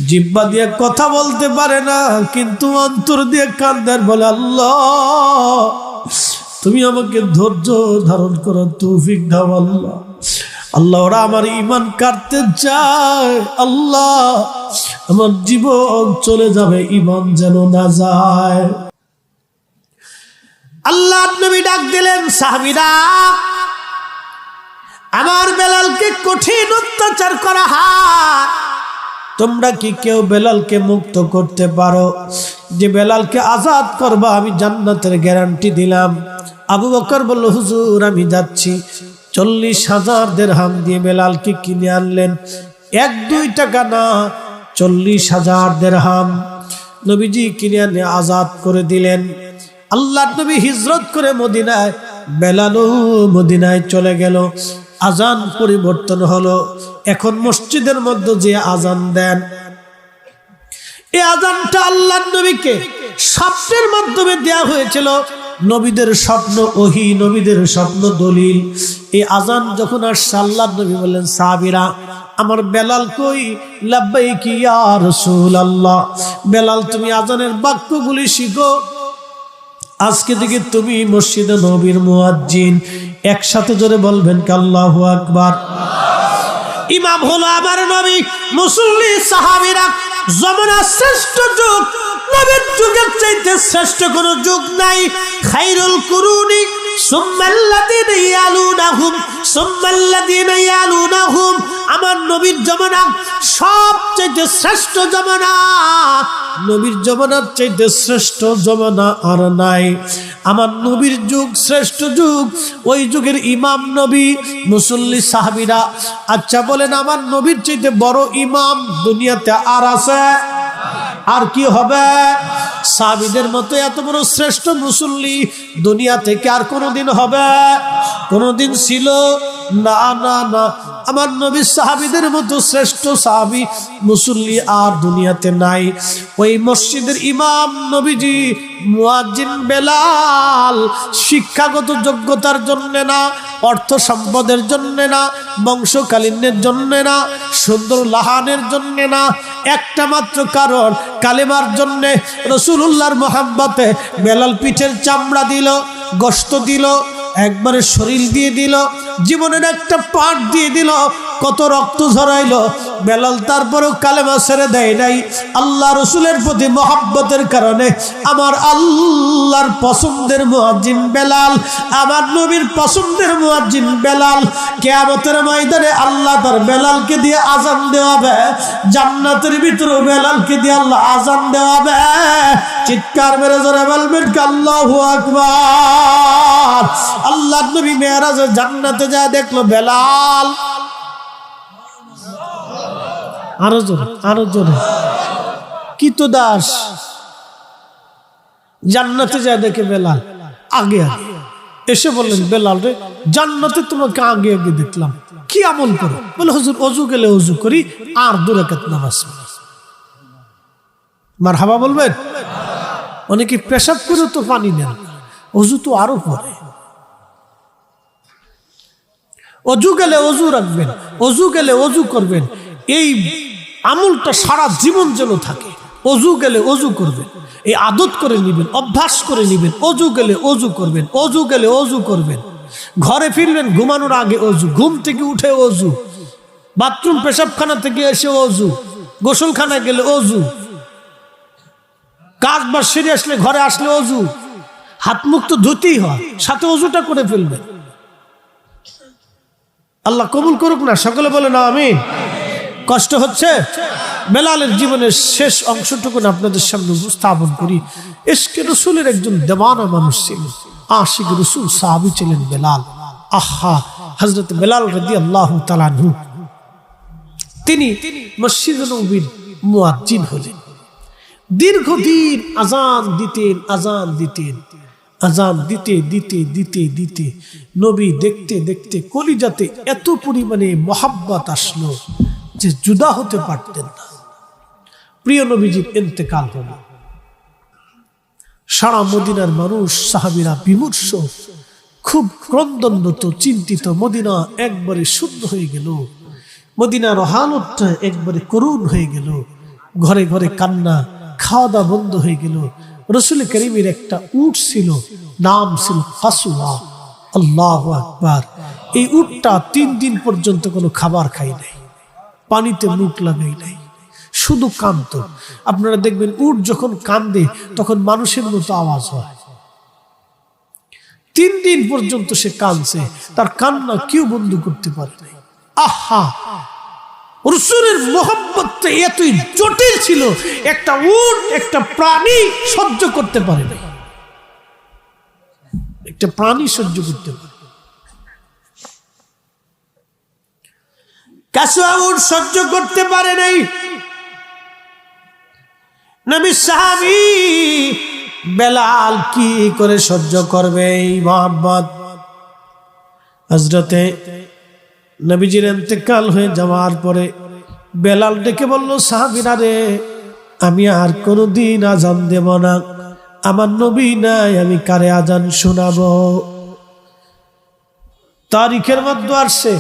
জিব্বা দিয়ে কথা বলতে পারে না, কিন্তু অন্তর দিয়ে কান্দার বলে, আল্লাহ তুমি আমাকে ধৈর্য ধারণ করার তৌফিক দাও। আল্লাহ আল্লাহ ওরা আমার ঈমান কাটতে চায়, আল্লাহ আমার জীবন চলে যাবে, ঈমান যেন না যায়। আল্লাহ নবী ডাক দিলেন, সাহাবীরা আমার বেলালকে কঠিন অত্যাচার করা হয়, তোমরা কি কেউ বেলালকে মুক্ত করতে পারো? যে বেলালকে আজাদ করবা আমি জান্নাতের গ্যারান্টি দিলাম। আবু বকর বলল, হুজুর আমি যাচ্ছি। 40,000 দিরহাম দিয়ে বেলালকে কিনে আনলেন। 1-2 টাকা না, 40,000 দিরহাম নবীজি কিনে আনে আজাদ করে দিলেন। আল্লাহর নবী হিজরত করে মদিনায়, বেলালও মদিনায় চলে গেল। আজান পরিবর্তন হলো, এখন মসজিদের মধ্যে যে আজান দেন, এই আজানটা আল্লাহর নবীকে স্বপ্নের মাধ্যমে দেয়া হয়েছিল। নবীদের স্বপ্ন ওহী, নবীদের স্বপ্ন দলিল। এই আজান যখন আসছে আল্লাহর নবী বললেন, সাহাবীরা আমার বেলাল কই? লাব্বাইক ইয়া রাসূলুল্লাহ। বেলাল তুমি আজানের বাক্যগুলি শিখো, আজকে থেকে তুমি মসজিদে নবীর মুয়াজ্জিন। একসাথে জোরে বলবেন কি আল্লাহু আকবার। ইমাম হলো আমার নবী, মুসল্লি সাহাবীরা। জমানার শ্রেষ্ঠ যুগ, নবীর যুগের চাইতে শ্রেষ্ঠ কোনো যুগ নাই। খায়রুল কুরুনি সুম্মাল্লাযীনা ইয়ালুনাহুম সুম্মাল্লাযীনা ইয়ালুনাহুম। আমার নবীর জমানা সবচেয়ে শ্রেষ্ঠ জমানা, নবীর জমানার চাইতে শ্রেষ্ঠ জমানা আর নাই। আমার নবীর যুগ শ্রেষ্ঠ যুগ, ওই যুগের ইমাম নবী, মুসল্লি সাহাবীরা। আচ্ছা বলেন, আমার নবীর চাইতে বড় ইমাম দুনিয়াতে আর আছে? আর কি হবে? সাহাবীদের মতো এত বড় শ্রেষ্ঠ মুসল্লি দুনিয়া থেকে আর কোনোদিন হবে? কোনোদিন ছিল না, না, না। আমার নবী সাহাবীদের মতো শ্রেষ্ঠ সাহাবী মুসল্লি আর দুনিয়াতে নাই। ওই মসজিদের ইমাম নবীজি মুয়াজ্জিন বেলাল শিক্ষাগত যোগ্যতার জন্য না, অর্থ সম্পদের জন্য না, বংশকালীনের জন্য না, সুন্দর লাহানের জন্য না, একটা মাত্র কারণ কালেমার জন্য। রাসূলুল্লাহর মহব্বতে বেলাল পিঠের চামড়া দিল, গোশত দিল, একবারে শরীর দিয়ে দিল, জীবনের একটা পার্ট দিয়ে দিল, কত রক্ত ঝরাইলো। বেলাল তারপরেও কালেমা ছেড়ে দেয় নাই। আল্লাহ রসুলের প্রতি মহব্বতের কারণে আমার আল্লাহর পছন্দের মুয়াজ্জিন বেলাল, আমার নবীর পছন্দের মুয়াজ্জিন বেলাল। কিয়ামতের ময়দানে আল্লাহ তার বেলালকে দিয়ে আজান দেওয়াবে, জান্নাতের ভিতরে বেলালকে দিয়ে আল্লাহ আজান দেওয়াবে। চিৎকার মেরে জোরে বলবেন আল্লাহু আকবার। আল্লাহ নবী মেরাজে জান্নাতে যায়, দেখলো বেলাল। আরো জোরে, আরো জোরে। কি তো দাস জান্নাতে যায়, দেখে বেলাল আগে আগে এসে বললেন, বেলাল রে জান্নাতে তোমাকে আগে আগে দেখলাম, কি আমল করো? বলে, হুজুর অজু গেলে অজু করি আর 2 রাকাত নামাজ পড়ি। মারহাবা বলবেন? অনেকে পেশাব করে তো পানি নেন, অজু তো আরো পরে। অজু গেলে অজু রাখবেন, অজু গেলে অজু করবেন, এই আমলটা সারা জীবন যেন থাকে। অজু গেলে অজু করবেন, এই আদত করে নিবেন, অভ্যাস করে নিবেন। অজু গেলে অজু করবেন, অজু গেলে অজু করবেন। ঘরে ফিরলেন ঘুমানোর আগে অজু, ঘুম থেকে উঠে অজু, বাথরুম পেশাবখানা থেকে এসে অজু, গোসলখানা গেলে অজু, কাজ বা সেরে আসলে ঘরে আসলে অজু, হাত মুখ তো ধুতেই হয়, সাথে অজুটা করে ফেলবেন। আল্লাহ কবুল করুক না, সকলে বলে না আমিন। কষ্ট হচ্ছে? বেলালের জীবনের শেষ অংশটুকু আপনাদের সামনে উপস্থাপন করি। ইশকে রাসূলের একজন দেওয়ানা মানুষ ছিল। আশিক রাসূল সাহাবী ছিলেন বেলাল। আহা, হযরত বেলাল রাদিয়াল্লাহু তাআলা আনহু তিনি মসজিদ নববীর মুয়াজ্জিন হলেন। দীর্ঘদিন আজান দিতে দিতে নবী দেখতে দেখতে কলিজাতে এত পরিমাণে মহাব্বত আসলো যে জুদা হতে পারতেন না। প্রিয় নবীজির ইন্তেকাল হলো। সারা মদিনার মানুষ সাহাবীরা বিমর্ষ, খুব ক্রন্দনরত, চিন্তিত। মদিনা একবারে শূন্য হয়ে গেল, মদিনার হালতটা একবারে করুণ হয়ে গেল। ঘরে ঘরে কান্না, খাওয়া দাওয়া বন্ধ হয়ে গেল। রাসূল করিমের একটা উট ছিল, নাম ছিল কাসওয়া। আল্লাহু আকবার। এই উটটা 3 দিন পর্যন্ত কোনো খাবার খাই নাই, পানিতে মুখ লাগাই নাই, শুধু কাঁদত। আপনারা দেখবেন উট যখন কান্দে তখন মানুষের মতো আওয়াজ হয়। 3 দিন পর্যন্ত সে কাঁদছে, তার কান্না কেউ বন্ধ করতে পারে নাই। আহা, রাসূলের মহব্বতটা এতই জটিল ছিল, একটা উট, একটা প্রাণী সহ্য করতে পারে না। একটা প্রাণী সহ্য করতে পারে, কাসওয়া উট সহ্য করতে পারে নাই। নবী সাহাবী বেলাল কি করে সহ্য করবে এই মহব্বত? হযরতে নবীজির ইন্তেকাল হয়ে যাওয়ার পরে বেলাল ডেকে বলল, সাহাবীরা রে, আমি আর কোনোদিন আজান দেব না। আমার নবী নাই, আমি কারে আজান শোনাবো? তারিখের মধ্যে আসছে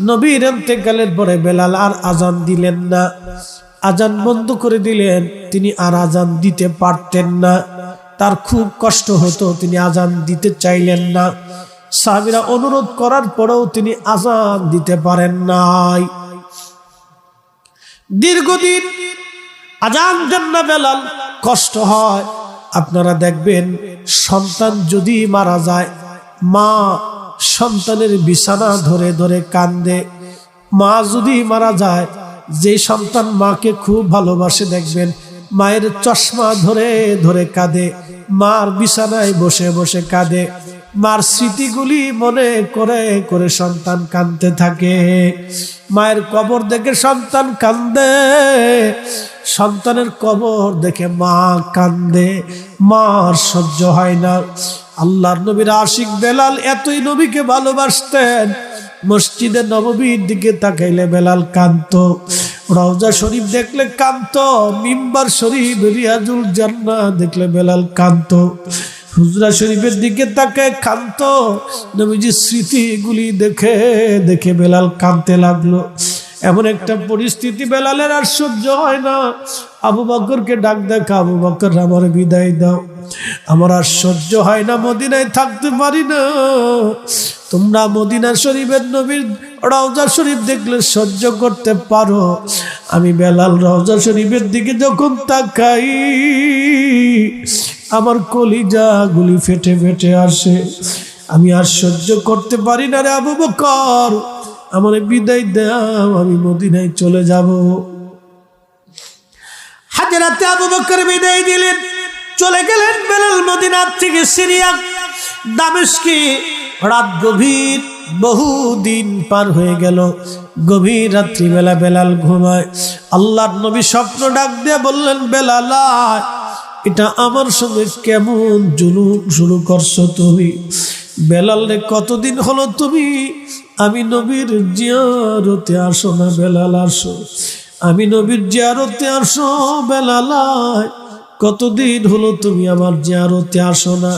নবীর ইন্তেকালের পরে বেলাল আর আজান দিলেন না, আজান বন্ধ করে দিলেন। তিনি আর আজান দিতে পারতেন না, তার খুব কষ্ট হতো, তিনি আজান দিতে চাইলেন না। সাহাবীরা অনুরোধ করার পরেও তিনি আজান দিতে পারেন নাই। দীর্ঘদিন আজান দেন না বেলাল, কষ্ট হয়। আপনারা দেখবেন সন্তান যদি মারা যায়, মা সন্তানের বিছানা ধরে ধরে কান্দে। মা যদি মারা যায়, যে সন্তান মাকে খুব ভালোবাসে দেখবেন মায়ের চশমা ধরে ধরে কাঁদে, মার বিছানায় বসে বসে কাঁদে। মার স্মৃতিগুলি মনে করে করে সন্তান কাঁদতে থাকে। মায়ের কবর দেখে সন্তান কান্দে, সন্তানের কবর দেখে মা কান্দে, মার সহ্য হয় না। আল্লাহর নবীর আশিক বেলাল এতই নবীকে ভালোবাসতেন, মসজিদে নববীর দিকে তাকাইলে বেলাল কাঁদতো, রওজা শরীফ দেখলে কাঁদতো, মিম্বার শরীফ রিয়াজুল জান্নাহ দেখলে বেলাল কাঁদতো, হুজরা শরীফের দিকে তাকায় কাঁদতো। নবীজির স্মৃতিগুলি দেখে দেখে বেলাল কাঁদতে লাগলো। এমন একটা পরিস্থিতি বেলালের আর সহ্য হয় না। আবু বকরকে ডাক দেখা, আবু বকর আমার বিদায় দাও, আমার আর সহ্য হয় না, মদিনায় থাকতে পারি না। তোমরা মদিনা শরীফের নবীর রওজা শরীফ দেখলে সহ্য করতে পারো, আমি বেলাল রওজা শরীফের দিকে যখন তাকাই আমার কলিজা গুলি ফেটে ফেটে আসে, আমি আর সহ্য করতে পারি না রে আবু বকর, আমার বিদায় দাও, আমি মদিনায় চলে যাব। হাজরাতে আবু বকর বিদায় দিলেন, চলে গেলেন বেলাল মদিনা থেকে সিরিয়া দামেস্কে। রাত গভীর, বহুদিন পার হয়ে গেল। গভীর রাত্রিবেলা বেলাল ঘুমায়। আল্লাহর নবী স্বপ্ন ডাক দিয়ে বললেন, বেলাল এটা আমার সঙ্গে কেমন জুলুম শুরু করছো তুমি? বেলাল রে, কতদিন হলো তুমি আমি নবীর জিয়ারতে আসো না? বেলাল আসো, আমি নবীর জিয়ারতে আসো। বেলাল কতদিন হলো তুমি আমার জিয়ারতে আসো না?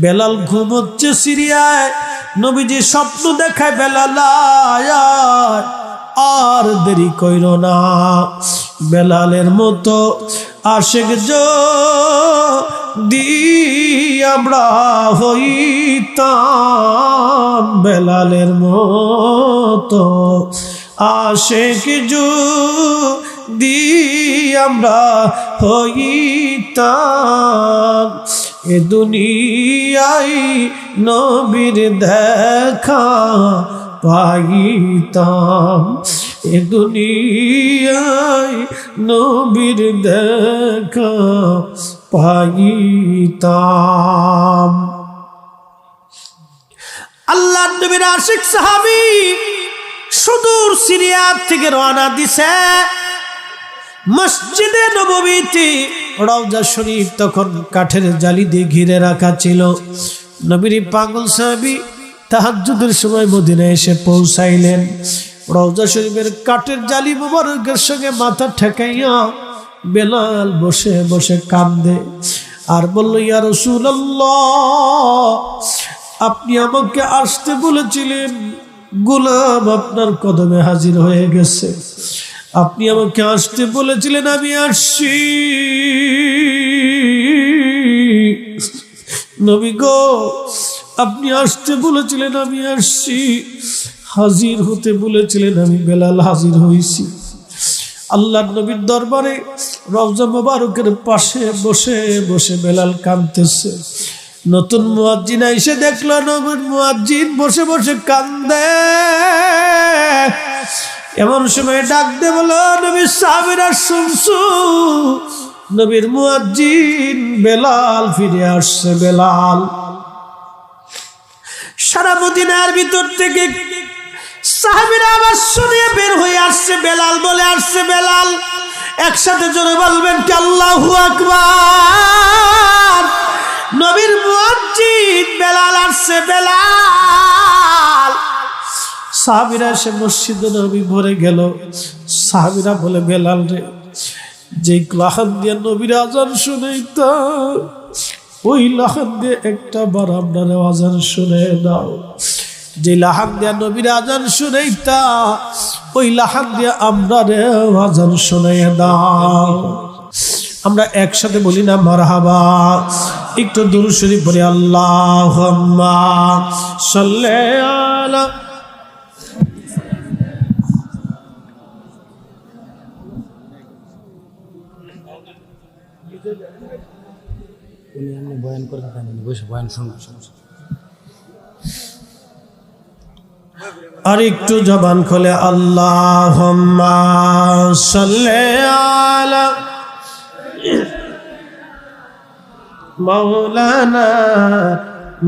বেলাল ঘুমোচ্ছে সিরিয়ায়, নবীজি স্বপ্ন দেখায়, বেলাল আর দেরি কইরো না। বেলালের মতো আশেক যদি আমরা হইতাম, বেলালের মতো আশেক যদি আমরা হইতাম, এ দুনিয়ায় নবীর দেখা পাইতাম, এ দুনিয়ায় নবীর দেখা পাইতাম। আল্লাহর নবীর আশিক সাহাবী সুদূর সিরিয়া থেকে রওনা দিছে। মসজিদে নববীতে রওজা শরীফ তখন কাঠের জালি দিয়ে ঘিরে রাখা ছিল। নবীর পাগল সাহাবী তাহাজ্জুদের সময় মদিনায় এসে পৌঁছাইলেন। রওজা শরীফের কাঠের জালি মোবারকের সঙ্গে মাথা ঠেকাইয়া বেলাল বসে বসে কাঁদে আর বলল, ইয়া রাসূলুল্লাহ, আপনি আমাকে আসতে বলেছিলেন, গোলাম আপনার কদমে হাজির হয়ে গেছে। আপনি আমাকে আসতে বলেছিলেন, আমি আসছি। নবী গো, আপনি আসতে বলেছিলেন, আমি আসছি। হাজির হতে বলেছিলেন, আমি বেলাল হাজির হয়েছি। আল্লাহর নবীর দরবারে রওজা মোবারকের পাশে বসে বসে বেলাল কাঁদতেছে। নতুন মুয়াজ্জিন এসে দেখলো নবীর মুয়াজ্জিন বসে বসে কান্দে। এমন সময় ডাক দে বলো, নবীর সাহাবীরা শুনছো, নবীর মুয়াজ্জিন বেলাল ফিরে আসছে। বেলাল সারা মদিনার ভিতর থেকে সাহাবীরা আবার শুনিয়ে বের হয়ে আসছে। বেলাল বলে আসছে। বেলাল একসাথে জোরে বলবেন কি আল্লাহু আকবার। নবীর মুয়াজ্জিন বেলাল আসছে। বেলাল সাহাবীরা এসে মসজিদে নবী ভরে গেল। সাহাবীরা বলে, বেলাল রে, যে লাহান দিয়ে নবীর আজান শুনাইতা, ওই লাহান দিয়ে একটা বার আপনার আজান শুনে দাও। যে লাহান দিয়া নবীর আজান শুনাইতা, ওই লাহান দিয়ে আমরা আজান শুনাইয়া দাও। আমরা একসাথে বলি না মারহাবা? একটু দুরূদ শরীফ পড়ি, আল্লাহুম্মা সাল্লি আলা। বয়ান করে বসে বয়ান শুনবো। আর একটু জবান খোলে, আল্লাহুম্মা সাল্লি আলা মাওলানা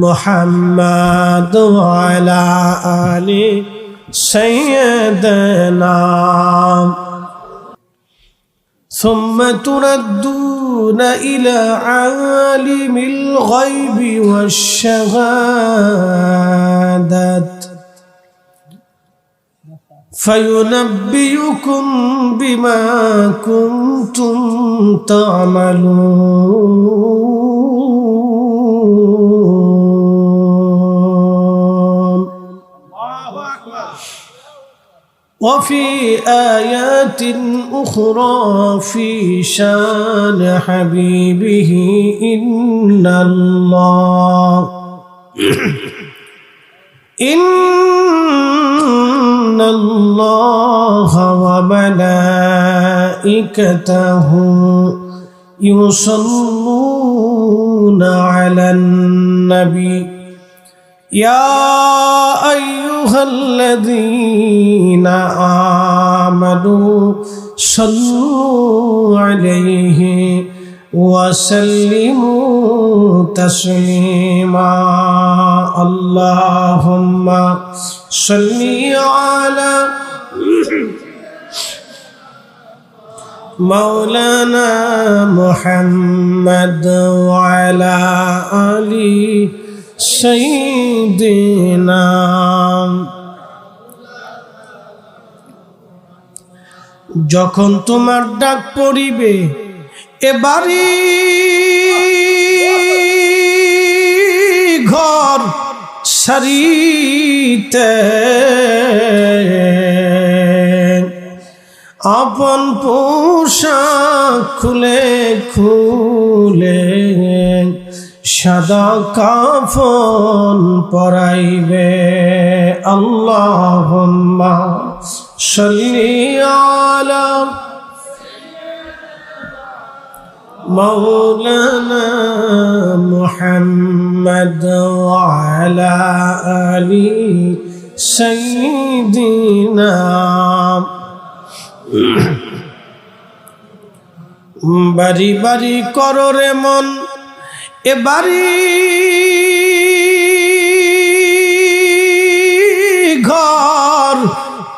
মুহাম্মাদ ওয়া আলা আলি সাইয়্যিদানা ثم تردون إلى عالم الغيب والشهادة فينبئكم بما كنتم تعملون. وفي آيات أخرى في شان حبيبه إن الله وملائكته يصلون على النبي يا أيها الذين آمنوا صلوا عليه وسلموا تسليما. اللهم صل على مولانا محمد وعلى آل سيدنا. যখন তোমার ডাক পড়িবে এবারে ঘর সারিতে আপন পোশাক খুলে খুলে সাদা কাফন পরাইবে। আল্লাহুম্মা সাল্লি আলা মাওলানা মুহাম্মদ ওয়া আলা আলি সাইয়্যিদিনা। বাড়ি বাড়ি করো রে মন এবারি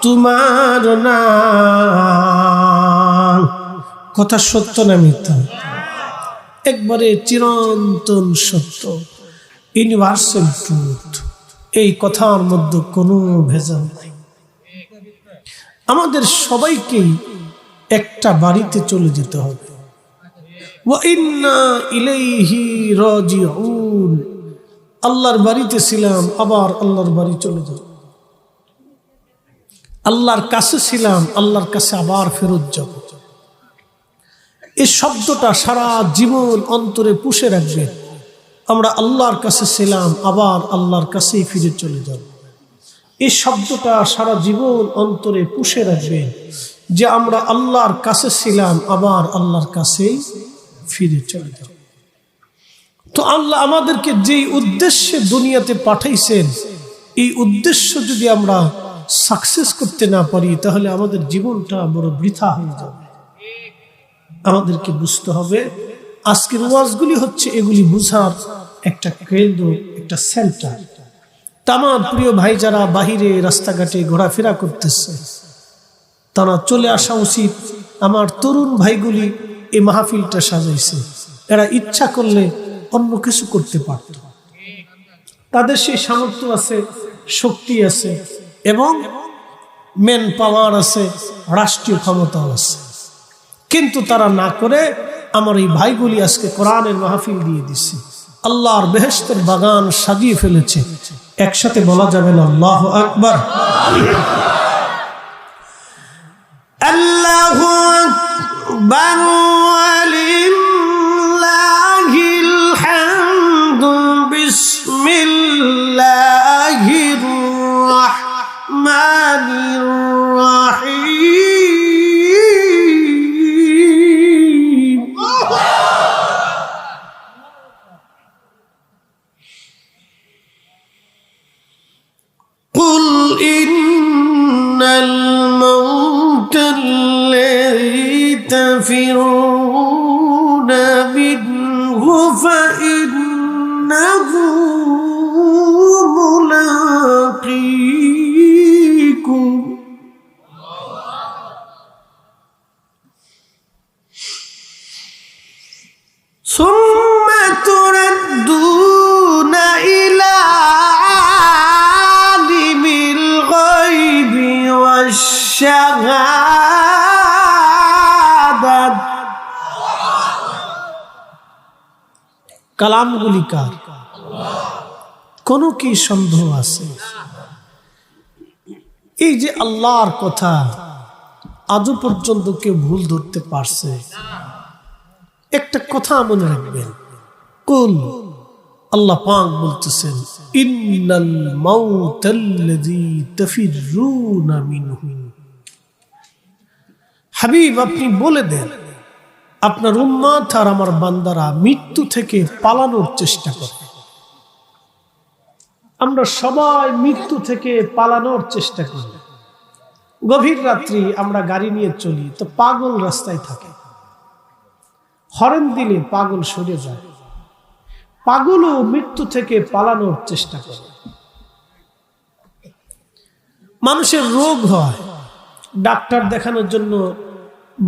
তোমার নাম। কথা সত্য না মিথ্যা? একবারে চিরন্তন সত্য, ইউনিভার্সাল ট্রুথ। এই কথার মধ্যে কোনো ভেজাল নাই। আমাদের সবাইকেই একটা বাড়িতে চলে যেতে হবে। ওয়া ইন্না ইলাইহি রাজিউন। আল্লাহর বাড়িতে ছিলাম, আবার আল্লাহর বাড়ি চলে যাব। আল্লাহর কাছে ছিলাম, আল্লাহর কাছে আবার ফেরত যাব। এই শব্দটা সারা জীবন অন্তরে পুষে রাখবে। আমরা আল্লাহর কাছে ছিলাম, আবার আল্লাহর কাছেই ফিরে চলে যাব। এই শব্দটা সারা জীবন অন্তরে পুষে রাখবেন যে আমরা আল্লাহর কাছে ছিলাম, আবার আল্লাহর কাছেই ফিরে চলে যাব। তো আল্লাহ আমাদেরকে যেই উদ্দেশ্যে দুনিয়াতে পাঠাইছেন, এই উদ্দেশ্য যদি আমরা সাকসেস করতে না পারি, তাহলে আমাদের জীবনটা বড় বৃথা হয়ে যাবে। আমাদেরকে বুঝতে হবে আজকের ওয়াজগুলি হচ্ছে এগুলি বুঝার একটা কেন্দ্র, একটা সেন্টার। আমার প্রিয় ভাই যারা বাহিরে রাস্তাঘাটে ঘোরাফেরা করতেছে, তারা চলে আসা উচিত। আমার তরুণ ভাইগুলি এই মাহফিলটা সাজাইছে, এরা ইচ্ছা করলে অন্য কিছু করতে পারত। তাদের সেই সামর্থ্য আছে, শক্তি আছে, এবং মেন পাওয়ার আছে, রাষ্ট্রীয় ক্ষমতাও আছে, কিন্তু তারা না করে আমার এই ভাইগুলি আজকে কোরআনের মাহফিল দিয়ে দিছে, আল্লাহর বেহেশতের বাগান সাজিয়ে ফেলেছে। একসাথে বলা যাবে না আল্লাহু আকবার? আল্লাহু আকবার ওয়ালিল্লাহিল হামদু বিসমিল্লাহির রাহমানির রাহিম। قل إن الموت الذي تفرون منه فإنه ملاقيكم ثم تردون إلى عالم الغيب والشهادة। কালামগুলি কার? কোনো কি সন্দেহ আছে? এই যে আল্লাহর কথা আজও পর্যন্ত কেউ ভুল ধরতে পারছে? একটা কথা মনে রাখবেন, কুল, আল্লাহ পাক বলতেছেন ইন্নাল মাউতাল্লাযী তাফিরুনা মিনহু। হাবিব আপনি বলে দেন আপনার উম্মত আর আমার বান্দারা মৃত্যু থেকে পালানোর চেষ্টা করে। আমরা সবাই মৃত্যু থেকে পালানোর চেষ্টা করি। গভীর রাত্রি আমরা গাড়ি নিয়ে চলি, তো পাগল রাস্তায় থাকে, হরেন দিলে পাগল সরে যায়। পাগলও মৃত্যু থেকে পালানোর চেষ্টা করে। মানুষের রোগ হয়, ডাক্তার দেখানোর জন্য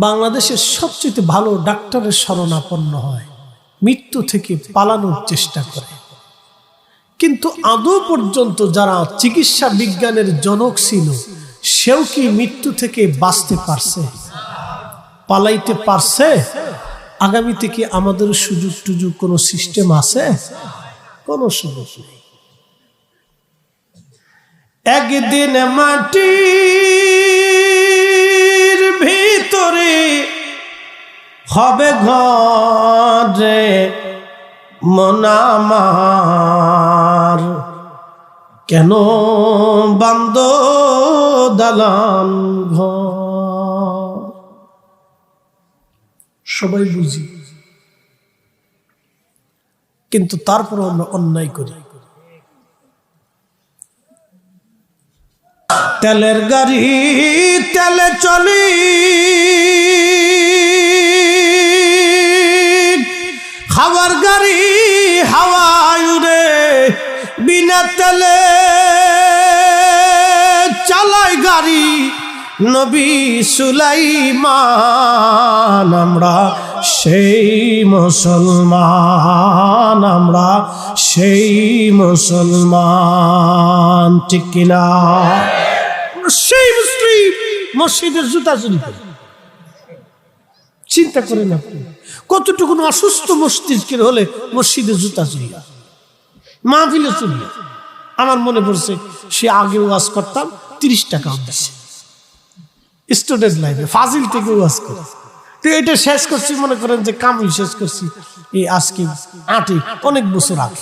বাংলাদেশের সবচেয়ে ভালো ডাক্তারের শরণাপন্ন হয়, মৃত্যু থেকে পালানোর চেষ্টা করে। কিন্তু আদৌ পর্যন্ত যারা চিকিৎসা বিজ্ঞানের জনক ছিল, সেও কি মৃত্যু থেকে বাঁচতে পারছে? পালাইতে পারছে? আগামীতে কি আমাদের সুযোগ টুযোগ কোনো সিস্টেম আছে? কোনো সুযোগ নেই। একদিন মাটির ভিতরে হবে ঘরে মন আমার, কেন বান্দ দালান ঘর। সবাই বুঝি, কিন্তু তারপর আমরা অন্যায় করি। তেলের গাড়ি তেলে চলি, খাবার গাড়ি হাওয়ায় উড়ে, বিনা তেলে চালাই গাড়ি নবী সুলাইমান, আমরা সেই মুসলমান, আমরা সেই মুসলমান, ঠিক কিনা? সেই মুসলিম মসজিদের জুতা চুরি করে। চিন্তা করেন আপনি কতটুকু অসুস্থ মস্তিষ্কের হলে মসজিদের জুতা চুরি, মাহফিলে চুরি। আমার মনে পড়ছে সে আগে ওয়াজ করতাম, 30 টাকাও দিচ্ছে স্টুডেন্ট লাইফে, ফাজিল থেকে ওয়াজ করে। তো এটা শেষ করছি, মনে করেন যে কামিল শেষ করছি এই আজকে অনেক বছর আগে।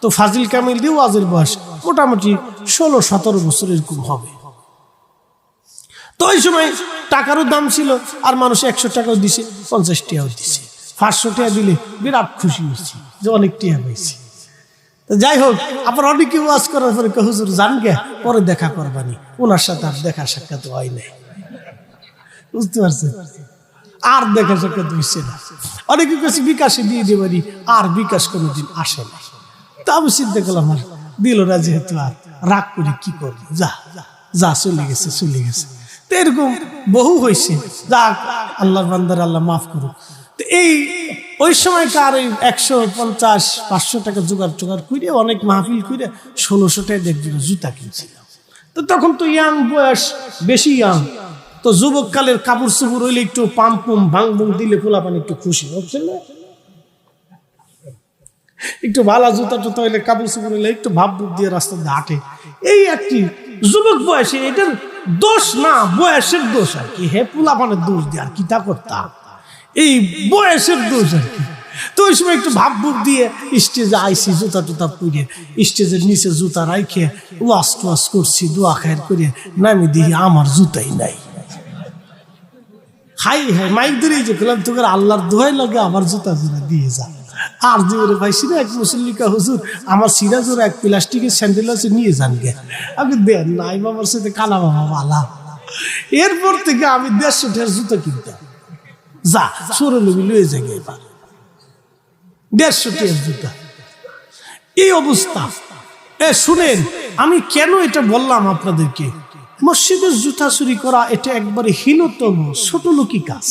তো ফাজিল কামিল দিয়ে ওয়াজের বয়স মোটামুটি 16-17 বছর এরকম হবে। তো ওই সময় টাকারও দাম ছিল, আর মানুষ 100 টাকাও দিছে, 50 টাকাও দিছে, 500 টাকা দিলে বিরাট খুশি হয়েছি যে অনেক টাকা পাইছি। তো যাই হোক, আবার অনেকে ওয়াজ করার পরে হুজুর জান গে, পরে দেখা করবানি, ওনার সাথে আর দেখা সাক্ষাৎ হয় নাই, বুঝতে পারছেন? আর দেখা সাক্ষাৎ হয়েছে না। অনেকে কাছে বিকাশে দিয়ে দেবানি, আর বিকাশ কোনোদিন আসে না। তা আমি চিন্তা করলাম আর দিল না, যেহেতু আর রাগ করে কি করবো, যা যা চলে গেছে চলে গেছে। তো এরকম বহু হয়েছে, যাক আল্লাহর বান্দার আল্লাহ মাফ করুক। তো এই ওই সময়কার ওই 150-500 টাকা জোগাড় করে অনেক মাহফিল করে 1600 টাকা দেখছিল জুতা কিনছিলাম। তো তখন তো ইয়াং বয়স, বেশি ইয়াং। তো যুবককালের কাপড় চুপড় হইলে একটু পাম্পুম ভাঙবুম দিলে পোলাপান একটু খুশি হচ্ছে না, একটু ভালো জুতা টুতা হইলে কাপড় চুপড় হইলে একটু ভাব বুক দিয়ে রাস্তা দিয়ে হাঁটে। এই একটি যুবক বয়সে, এটার দোষ না, বয়সের দোষ আর কি। হে পোলাপানের দোষ দিয়ে আর কি তা করতাম, এই বয়সের দোষ আর কি। তো ওই সময় একটু ভাব বুক দিয়ে স্টেজে আইসি, জুতা টুতা পুড়ে স্টেজের নিচে জুতা রাইখে ওয়াশ টোয়াশ করছি, দোয়া খায়ের করে নামি দিয়ে আমার জুতাই নাই। হাই হাই মাইক ধরে যে বললাম, তোকে আল্লাহর দোহাই লাগে আমার জুতা জোড়া দিয়ে যা। আর জীবনে পাইছি না এক মুসল্লিকা, হুজুর আমার সিরাজোর এক প্লাস্টিকের স্যান্ডেল আছে, নিয়ে যান গে। আমি দেন নাই, বাবার সাথে কানা বাবা বালা। এরপর থেকে আমি 150 টাকার জুতা কিনতাম, যা সরে লবি লয়ে যাই এবার 150 টাকার জুতা। এই অবস্থা। শুনেন, আমি কেন এটা বললাম আপনাদেরকে, মসজিদের জুতা চুরি করা এটা একবারে হীনতম ছোট লোকি কাজ,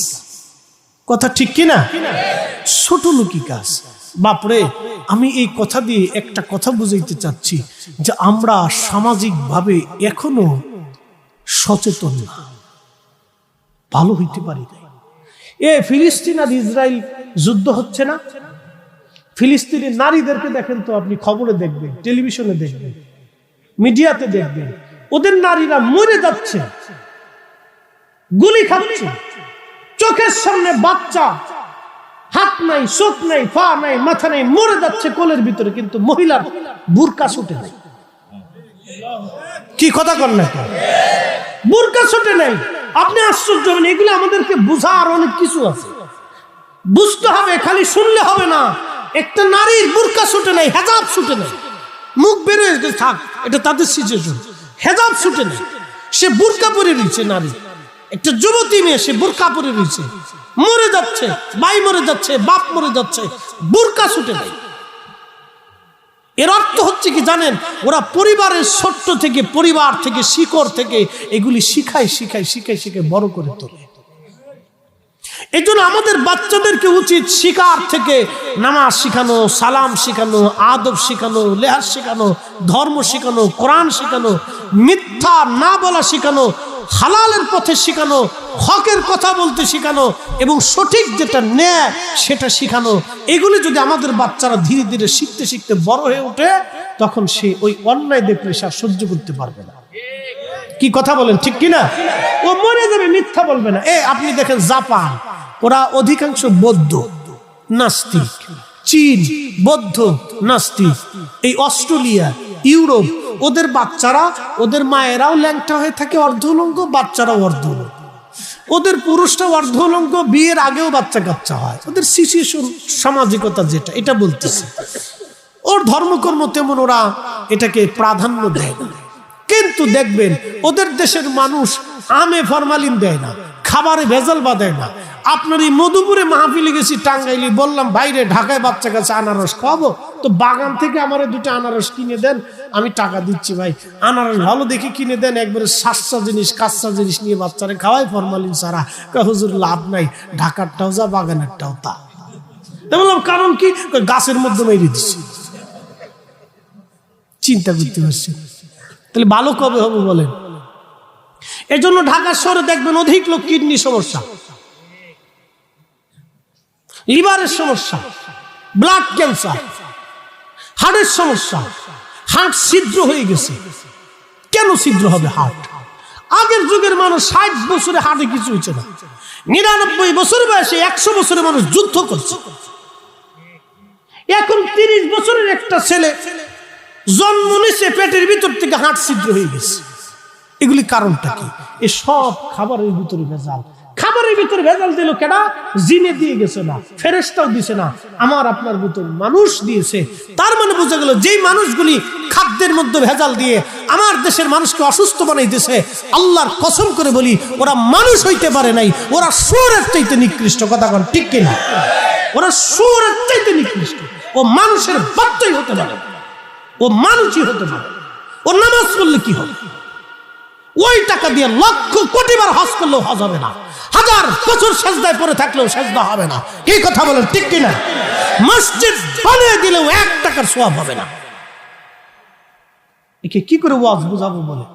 কথা ঠিক কিনা? ছোট লোকি কাজ। বাপরে, আমি এই কথা দিয়ে একটা কথা বুঝাইতে চাচ্ছি যে আমরা সামাজিকভাবে এখনো সচেতন না, ভালো হইতে পারি না। ফিলিস্তিন আর ইসরায়েল যুদ্ধ হচ্ছে না, ফিলিস্তিনের নারীদেরকে দেখেন তো আপনি, খবরে দেখবেন, টেলিভিশনে দেখবেন, মিডিয়াতে দেখবেন, ওদের নারীরা মরে যাচ্ছে, গুলি খাচ্ছে, চোখের সামনে বাচ্চা, হাত নাই, চোখ নাই, পা নাই, মাথা নাই, মরে যাচ্ছে কোলের ভিতরে, কিন্তু মহিলার বুরকা ছুটে নাই। কি কথা কর না, বুরকা ছুটে নাই। আপনি আশ্চর্য হবেন, এগুলো আমাদেরকে বোঝার অনেক কিছু আছে, বুঝতে হবে, খালি শুনলে হবে না। একটা নারীর বুরকা ছুটে নাই, হেজাব ছুটে নাই, মুখ বেরোয় থাক, এটা তাদের সিচুয়েশন। হেজাব ছুটে নাই, সে বুরকা পরে রয়েছে নারী, একটা যুবতী মেয়ে, সে বুরকা পরে রয়েছে, মরে যাচ্ছে, ভাই মরে যাচ্ছে, বাপ মরে যাচ্ছে, বুরকা ছুটে নাই। এর অর্থ হচ্ছে কি জানেন, ওরা পরিবারের ছোট্ট থেকে, পরিবার থেকে, শিকড় থেকে এগুলি শিখায় বড় করে তোলে। এই জন্য আমাদের বাচ্চাদেরকে উচিত শিকার থেকে নামাজ শিখানো, সালাম শিখানো, আদব শিখানো, লেহাজ শিখানো, ধর্ম শিখানো, কোরআন শিখানো, মিথ্যা না বলা শিখানো, হালালের পথে শিখানো, হকের কথা বলতে শিখানো, এবং সঠিক যেটা ন্যায় সেটা শিখানো। এগুলি যদি আমাদের বাচ্চারা ধীরে ধীরে শিখতে শিখতে বড় হয়ে ওঠে, তখন সে ওই অন্যায় দেখলে সে সহ্য করতে পারবে না। কি কথা বলেন, ঠিক কিনা? ও মরে যাবে, মিথ্যা বলবে না। আপনি দেখেন জাপান, ওরা অধিকাংশ বৌদ্ধ নাস্তিক, চীন বৌদ্ধ নাস্তিক, এই অস্ট্রেলিয়া, ইউরোপ, ওদের বাচ্চারা, ওদের মায়েরাও ল্যাংটা হয়ে থাকে, অর্ধউলঙ্গ, বাচ্চারাও অর্ধউলঙ্গ, ওদের পুরুষটা অর্ধউলঙ্গ, বিয়ের আগেও বাচ্চা কাচ্চা হয়। ওদের সিচুয়েশন, সামাজিকতা যেটা, এটা বলতেছে। ওর ধর্মকর্ম তেমন ওরা এটাকে প্রাধান্য দেয় না। কিন্তু দেখবেন ওদের দেশের মানুষ আমে ফরমালিন দেয় না, খাবারে ভেজাল বাঁধায় না। আপনার এই মধুপুরে মাহফিলে গেছি, টাঙ্গাইলি, বললাম বাইরে ঢাকায় বাচ্চা কাছে আনারস খাওয়াবো, তো বাগান থেকে আমার দুটো আনারস কিনে দেন, আমি টাকা দিচ্ছি ভাই, আনারস ভালো দেখে কিনে দেন, একবারে সাস্তা জিনিস কাঁচা জিনিস নিয়ে বাচ্চারা খাওয়াই ফরমালিন ছাড়া। হুজুর লাভ নাই, ঢাকারটাও যা বাগানেরটাও তা। বললাম কারণ কি? গাছের মধ্যে মেরে দিচ্ছি। চিন্তা করতে পারছি, তাহলে ভালো কবে হবে বলেন? এই জন্য ঢাকা শহরে দেখবেন অধিক লোক কিডনি সমস্যা, লিভারের সমস্যা, ব্লাড ক্যান্সার, হার্টের সমস্যা। হার্ট ছিদ্র হয়ে গেছে। কেন ছিদ্র হবে হার্ট? আগের যুগের মানুষ 60 বছরে হার্টে কিছু হচ্ছে না, 99 বছর বয়সে 100 বছরে মানুষ যুদ্ধ করছে। এখন 30 বছরের একটা ছেলে জন্ম নিছে, পেটের ভিতর থেকে হার্ট ছিদ্র হয়ে গেছে। এগুলি কারণটা কি? এ সব খাবারের ভিতরে ভেজাল। খাবারের ভিতরে ভেজাল দিল কেনা? জিনে দিয়ে গেছে না, ফেরেশতাও দিছে না, আমার আপনার ভিতর মানুষ দিয়েছে। তার মানে বোঝা গেল যেই মানুষগুলি খাদ্যের মধ্যে ভেজাল দিয়ে আমার দেশের মানুষকে অসুস্থ বানাইতেছে, আল্লাহর কসম করে বলি ওরা মানুষ হইতে পারে নাই, ওরা শুয়োরের চাইতে নিকৃষ্ট। কথা বল ঠিক কিনা? ওরা শুয়োরের চাইতে নিকৃষ্ট। ও মানুষের বাচ্চাই হতে পারে, ও মানুষই হতে পারে। ও নামাজ পড়লে কি হবে? ওই টাকা দিয়ে লক্ষ কোটি বার হজ করলেও হজ হবে না, 1000 বছর সেজদায় পড়ে থাকলেও সেজদা হবে না। কি কথা বলেন ঠিক কিনা? মসজিদ বানিয়ে দিলেও 1 টাকার সওয়াব হবে না। একে কি করে ওয়াজ বুঝাবো বলে?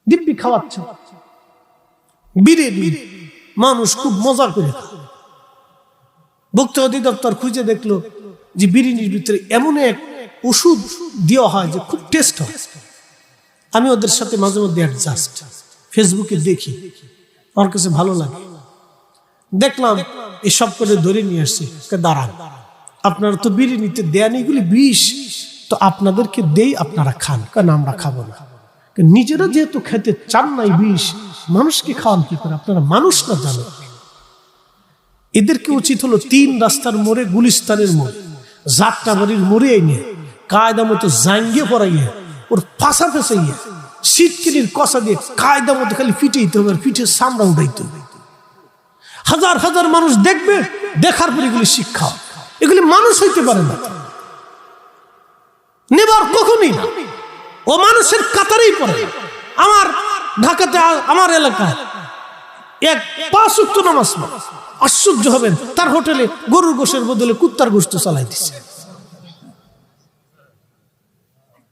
দিব্যি খাওয়াচ্ছে, বিরিয়ানি মানুষ খুব মজা করে খায়। ভোক্তা অধিদপ্তর খুঁজে দেখলো যে বিরিয়ানির ভিতরে এমন এক ওষুধ দেওয়া হয় যে খুব টেস্ট হয়। আমি ওদের সাথে মাঝে মধ্যে অ্যাডজাস্ট, ফেসবুকে দেখি, আমার কাছে ভালো লাগে। দেখলাম এসব করে ধরে নিয়ে আসছি, দাঁড়ান আপনারা তো বিরিয়ানিতে দেন এগুলি বিষ, তো আপনাদেরকে দেই, আপনারা খান। কারণ আমরা খাবো না। নিজেরা যেহেতু খেতে চান নাই বিষ, মানুষকে খাওয়ান কি করে? আপনারা মানুষ না জানেন। এদেরকে উচিত হলো 3 রাস্তার মোড়ে, গুলিস্তানের মোড়ে, যাত্রাবাড়ির মোড়ে এনে কায়দা মতো জাঙ্গিয়ে পড়াইয়ে ওর ফাঁসা ফেসাইয়ে শীতকিনির কষা দিয়ে কায়দা মতো খালি ফিটাইতে হবে, পিঠের চামড়া উঠাইতে হবে। 1000 হাজার মানুষ দেখবে, দেখার পর এগুলি শিক্ষা। এগুলি মানুষ হইতে পারে না, নেবার কখনই না। ও মানুষের কাতারেই পড়ে। আমার ঢাকাতে, আমার এলাকায় এক 5 ওয়াক্ত নামাজ পড়ে, আশ্চর্য হবেন, তার হোটেলে গরুর গোশের বদলে কুত্তার গোশত চালাই দিচ্ছে।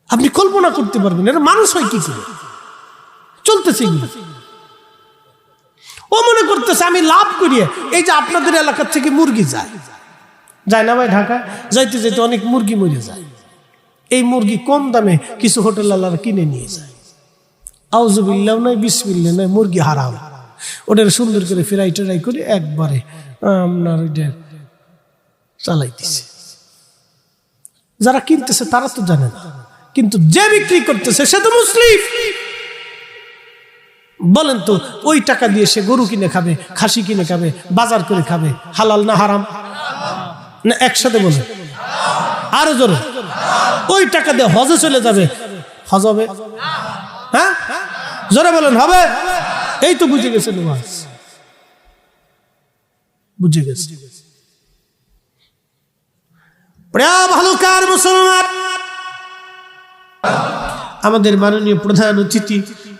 আপনি কল্পনা করতে পারবেন এরা মানুষ হয় কি করে? চলতেছে। ও মনে করতেছে আমি লাভ করিয়ে, এই যে আপনাদের এলাকা থেকে মুরগি যায় না ভাই, ঢাকা যাইতে যাইতে অনেক মুরগি মরে যায়। এই মুরগি কম দামে কিছু হোটেল আলারা কিনে নিয়ে যায়। আউযুবিল্লাহ নাই, বিসমিল্লাহ নাই, মুরগি হারাম। ওটার সুন্দর করে ফ্রাই ট্রাই করে একবারে আপনার ওইটা চালাই দিছে। যারা কিনতেছে তারা তো জানে না, কিন্তু যে বিক্রি করতেছে সে তো মুসলিম। বলেন তো ওই টাকা দিয়ে সে গরু কিনে খাবে, খাসি কিনে খাবে, বাজার করে খাবে, হালাল না হারাম? না একসাথে বলে আরো জোরে, ওই টাকা দিয়ে হজে চলে যাবে, হজ হবে? হ্যাঁ জোরে বলেন হবে? এই তো বুঝে গেছে, বুঝে গেছে। ভালোকার মুসলমান, আমাদের মাননীয় প্রধান অতিথি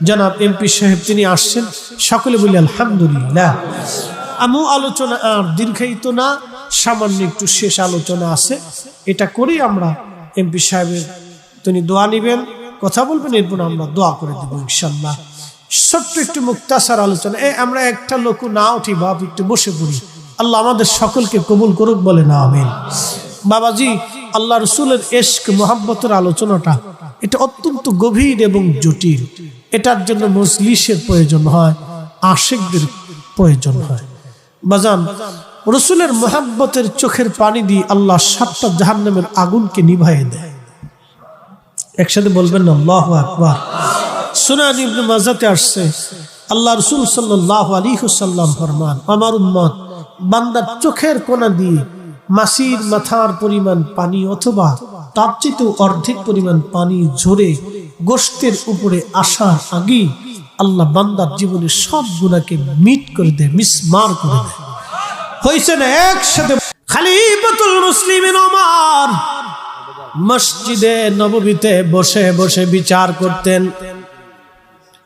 জনাব এমপি সাহেব তিনি আসছেন, সকলে বলি আলহামদুলিল্লাহ। আমু আলোচনা আর দীর্ঘায়িত না, সামান্য একটু শেষ আলোচনা আছে, এটা করেই আমরা এমপি সাহেবের তিনি দোয়া নিবেন, কথা বলবেন, এরপর আমরা দোয়া করে দেবো ইনশাল্লাহ। ছোট্ট একটু মুক্তাসার আলোচনা। আমরা একটা লোক না উঠি বাপ, একটু বসে পড়ি। আল্লাহ আমাদের সকলকে কবুল করুক, বলে না আমিন। বাবাজি, আল্লাহ রসুলের ইশক মোহাব্বতের আলোচনাটা এটা অত্যন্ত গভীর এবং জটিল। এটার জন্য মজলিসের প্রয়োজন হয়, আশিকদের প্রয়োজন হয়। বাজান, রসুলের মোহাব্বতের চোখের পানি দিয়ে আল্লাহ 7টা জাহান্নামের আগুনকে নিভাইয়ে দেয়। একসাথে বলবেন না আল্লাহু আকবার। সুনান ইবনে মাজাতে আসছে, আল্লাহ রাসূল সাল্লাল্লাহু আলাইহি ওয়াসাল্লাম ফরমান, আমার উম্মত বান্দার চোখের কোণা দিয়ে মাছির মাথার পরিমাণ পানি অথবা তার চেয়েও অর্ধেক পরিমাণ পানি ঝরে গোশতের উপরে আসার আগেই আল্লাহ বান্দার জীবনের সব গুনাহকে মিট করে দেয়, মিসমার করে দেয়। হয়েছে না একসাথে? খালি খলিফাতুল মুসলিমিন ওমর মসজিদে নববীতে বসে বসে বিচার করতেন।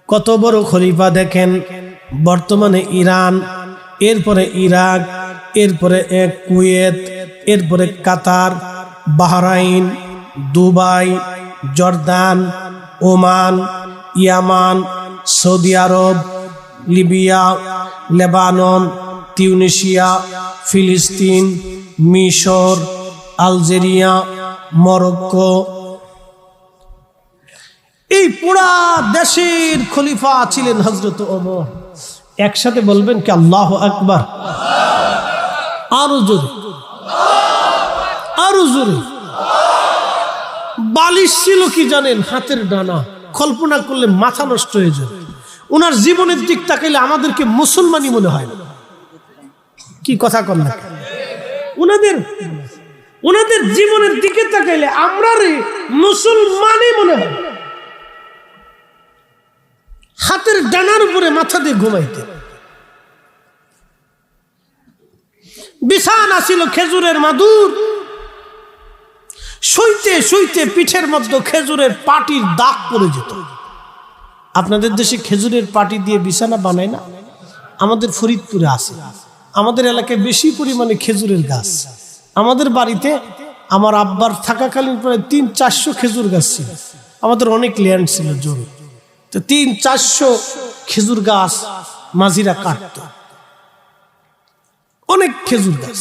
কত বড় খলিফা দেখেন। বর্তমানে ইরান, এরপরে ইরাক, এরপরে কুয়েত, এরপরে কাতার, বাহরাইন, দুবাই, জর্দান, ওমান, ইয়ামান, সৌদি আরব, লিবিয়া, লেবানন, তিউনিসিয়া, ফিলিস্তিন, মিশর, আলজেরিয়া, মরক্কো, এই পুরা দেশের খলিফা ছিলেন হযরত ওমর। একসাথে বলবেন কি আল্লাহু আকবার? আরো জোরে, আরো জোরে। বালিশ ছিল কি জানেন? হাতের ডানা। কল্পনা করলে মাথা নষ্ট হয়ে যায়। ওনার জীবনের দিক তাকাইলে আমাদেরকে মুসলমানই মনে হয় না। কি কথা কন না? ওনাদের জীবনের দিকে তাকাইলে আমরা মুসলমানই মনে হয়। হাতের ডানার উপরে মাথা দিয়ে ঘুমাইতে। বিছানা ছিল খেজুরের মাদুর। শুইতে শুইতে পিঠের মধ্যে খেজুরের পাটির দাগ পড়ে যেত। আপনাদের দেশে খেজুরের পাটি দিয়ে বিছানা বানায় না? আমাদের ফরিদপুরে আছে। আমাদের এলাকায় বেশি পরিমাণে খেজুরের গাছ। আমাদের বাড়িতে আমার আব্বার থাকাকালীন প্রায় 300-400 খেজুর গাছ ছিল। আমাদের অনেক ল্যান্ড ছিল, জমি। তো 300-400 খেজুর গাছ মাঝিরা কাটত, অনেক খেজুর গাছ।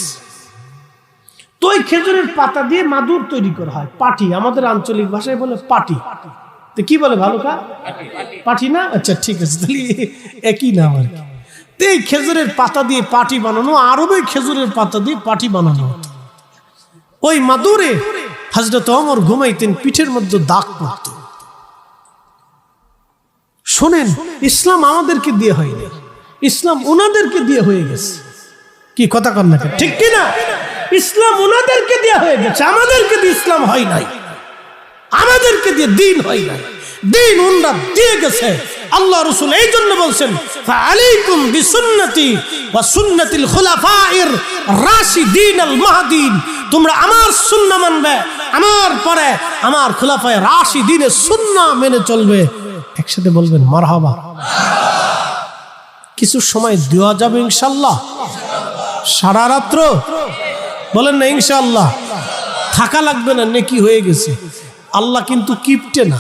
তো ওই খেজুরের পাতা দিয়ে মাদুর তৈরি করা হয়, পাটি। আমাদের আঞ্চলিক ভাষায় বলে পাটি। তো কি বলে ভালো কা? পাটি না? আচ্ছা ঠিক আছে, তাহলে একই নাম আর কি। তো এই খেজুরের পাতা দিয়ে পাটি বানানো, আরবে খেজুরের পাতা দিয়ে পাটি বানানো হতো। ওই মাদুরে হযরত ওমর ঘুমাইতেন, পিঠের মধ্যে দাগ পড়ত। শোনেন, ইসলাম আমাদেরকে দিয়ে হয়নি, ইসলাম ওনাদেরকে দিয়ে হয়ে গেছে। কি কথা কন না? ঠিক কি না? ইসলাম ওনাদেরকে দিয়ে হয়ে গেছে, আমাদেরকে দিয়ে ইসলাম হয় নাই, আমাদেরকে দিয়ে দিন হয় নাই। দিন ওনারা দিয়ে গেছে। আল্লাহ রাসূল এই জন্য বলছেন, ফাআলাইকুম বিসুন্নতি ওয়া সুন্নাতিল খুলাফাইর রাশিদিনাল মাহদিন। তোমরা আমার সুন্নাহ মানবে, আমার পরে আমার খুলাফায়ে রাশিদিনের সুন্নাহ মেনে চলবে। একসাথে বলবেন মারহাবা। কিছু সময় দেওয়া যাবে ইনশাআল্লাহ। সারা রাত্র বলেন না ইনশাআল্লাহ। থাকা লাগবে না, নেকি হয়ে গেছে। আল্লাহ কিন্তু কিপটে না,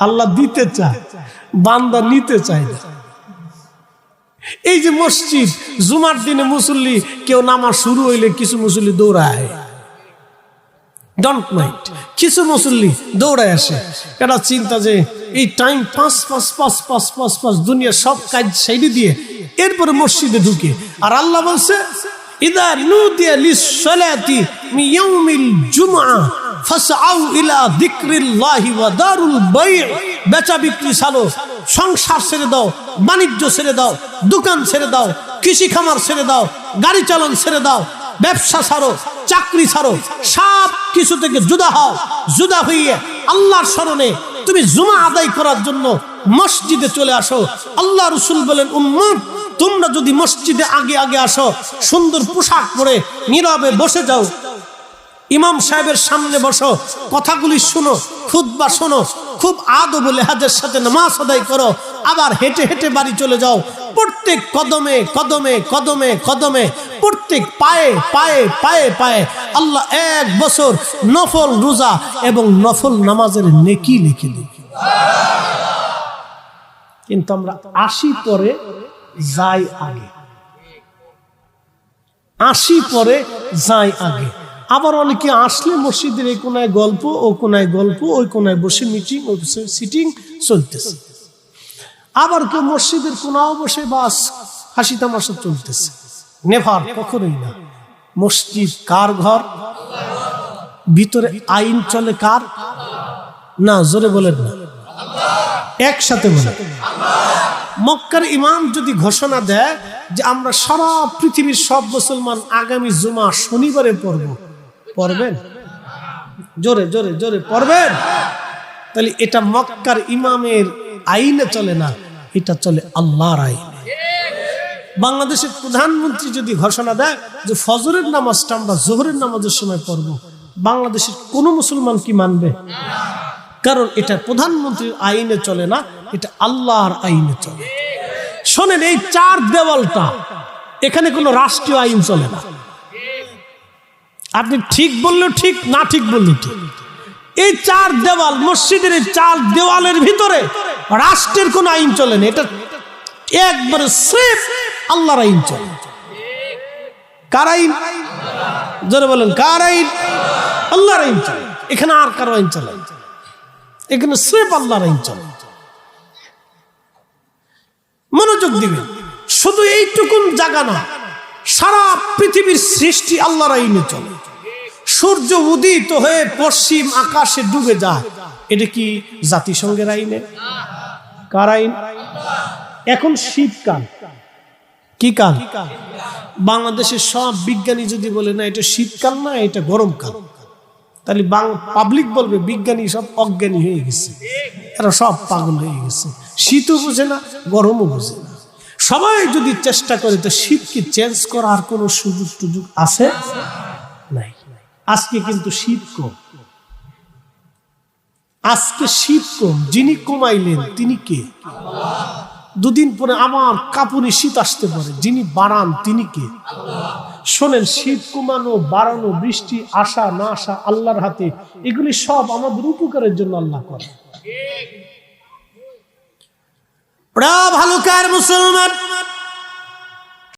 আল্লাহ দিতে চায়, বান্দা নিতে চায় না। এই যে মসজিদ, জুমার দিনে মুসল্লি কেউ নামাজ শুরু হইলে কিছু মুসল্লি দৌড়ায়, ডোন্ট মাইন্ড, কিছু মুসল্লি দৌড়ায় আসে। এটা চিন্তা যে এই টাইম 5 দুনিয়ার সব কাজ সাইডে দিয়ে এরপরে মসজিদে ঢুকে। আর আল্লাহ বলছে, ইদা নুদিয়া লিস-সালাতি মিন ইয়াউমিল জুমআ ফাসআউ ইলা যিকরিল্লাহি ওয়া দারুল বাই'। বেচা বিক্রি ছাড়ো, সংসার ছেড়ে দাও, বাণিজ্য ছেড়ে দাও, দোকান ছেড়ে দাও, কৃষি খামার ছেড়ে দাও, গাড়ি চালন ছেড়ে দাও, ব্যবসা ছাড়ো, চাকরি ছাড়ো, সব কিছু থেকে জুদা হও। জুদা হইয়ে আল্লাহর স্মরণে তুমি জুমা আদায় করার জন্য মসজিদে চলে আসো। আল্লাহ রাসূল বলেন, উম্মত তোমরা যদি মসজিদে আগে আগে আসো, সুন্দর পোশাক পরে নীরবে বসে যাও, ইমাম সাহেবের সামনে বসো, কথাগুলি শোনো, খুতবা শোনো, খুব আদব ও লেহাজের সাথে নামাজ আদায় করো, আবার হেঁটে হেঁটে বাড়ি চলে যাও। প্রত্যেক কদমে কদমে কদমে কদমে, প্রত্যেক পায়ে পায়ে পায়ে পায়ে আল্লাহ 1 বছর নফল রোজা এবং নফল নামাজের নেকি লিখে দিন। কিন্তু আমরা আসি পরে যাই আগে, আসি পরে যাই আগে। আবার অনেকে আসলে মসজিদের এই কোনায় গল্প, ও কোনায় গল্প, ওই কোনায় বসে মিটিং, ওই সিটিং চলতেছে। আবার কেউ মসজিদের কোনাও বসে বাস হাসি তামাশা চলতেছে। নেভার, কখনোই না। মসজিদ কার ঘর? ভিতরে আইন চলে কার? না, জোরে বলেন না, একসাথে বলেন। মক্কার ইমাম যদি ঘোষণা দেয় যে আমরা সারা পৃথিবীর সব মুসলমান আগামী জুমা শনিবারে পড়ব, পড়বেন? জোরে জোরে জোরে পড়বেন? তাহলে এটা মক্কার ইমামের আইনে চলে না, এটা চলে আল্লাহর আইনে। বাংলাদেশের প্রধানমন্ত্রী যদি ঘোষণা দেয় যে ফজরের নামাজটা আমরা জোহরের নামাজের সময় পড়ব, বাংলাদেশের কোনো মুসলমান কি মানবে? কারণ এটা প্রধানমন্ত্রীর আইনে চলে না, এটা আল্লাহর আইনে চলে। শোনেন, এই চার দেওয়ালটা, এখানে কোনো রাষ্ট্রীয় আইন চলে না। আপনি ঠিক বললেও ঠিক, না ঠিক বললেও ঠিক। এই চার দেওয়াল, মসজিদের এই চার দেওয়ালের ভিতরে রাষ্ট্রের কোন আইন চলে না, এটা একবারে সিফ আল্লাহর আইন চলে। কার আইন? জোরে বলেন, কার আইন? আল্লাহর আইন চলে। এখানে আর কারো আইন চলে? এখানে সিফ আল্লাহর আইন চলে। মনোযোগ দিবেন, শুধু এইটুকুন জায়গা না, সারা পৃথিবীর সৃষ্টি আল্লাহর আইনে চলে। সূর্য উদিত হয়ে পশ্চিম আকাশে ডুবে যায়, এটা কি জাতিসংঘের আইনে? কার আইন? এখন শীতকাল, কি কাল? বাংলাদেশের সব বিজ্ঞানী যদি বলে না এটা শীতকাল না, এটা গরমকাল, তাহলে পাবলিক বলবে বিজ্ঞানী সব অজ্ঞানী হয়ে গেছে, এরা সব পাগল হয়ে গেছে, শীতও বোঝে না, গরমও বোঝে না। সবাই যদি চেষ্টা করে তো শীত কি চেঞ্জ করার কোনো সুযোগ আছে? নাই। আজকে কিন্তু শীত কম, আজকে শীত কম। যিনি কমাইলেন তিনি কে? দুদিন পরে আমার কাপুরি শীত আসতে পারে, যিনি বাড়ান তিনি কে? শোনেন, শীত কমানো, বাড়ানো, বৃষ্টি আসা না আসা আল্লাহর হাতে। এগুলি সব আমাদের উপকারের জন্য আল্লাহ করে। ভালো কার মুসলমান,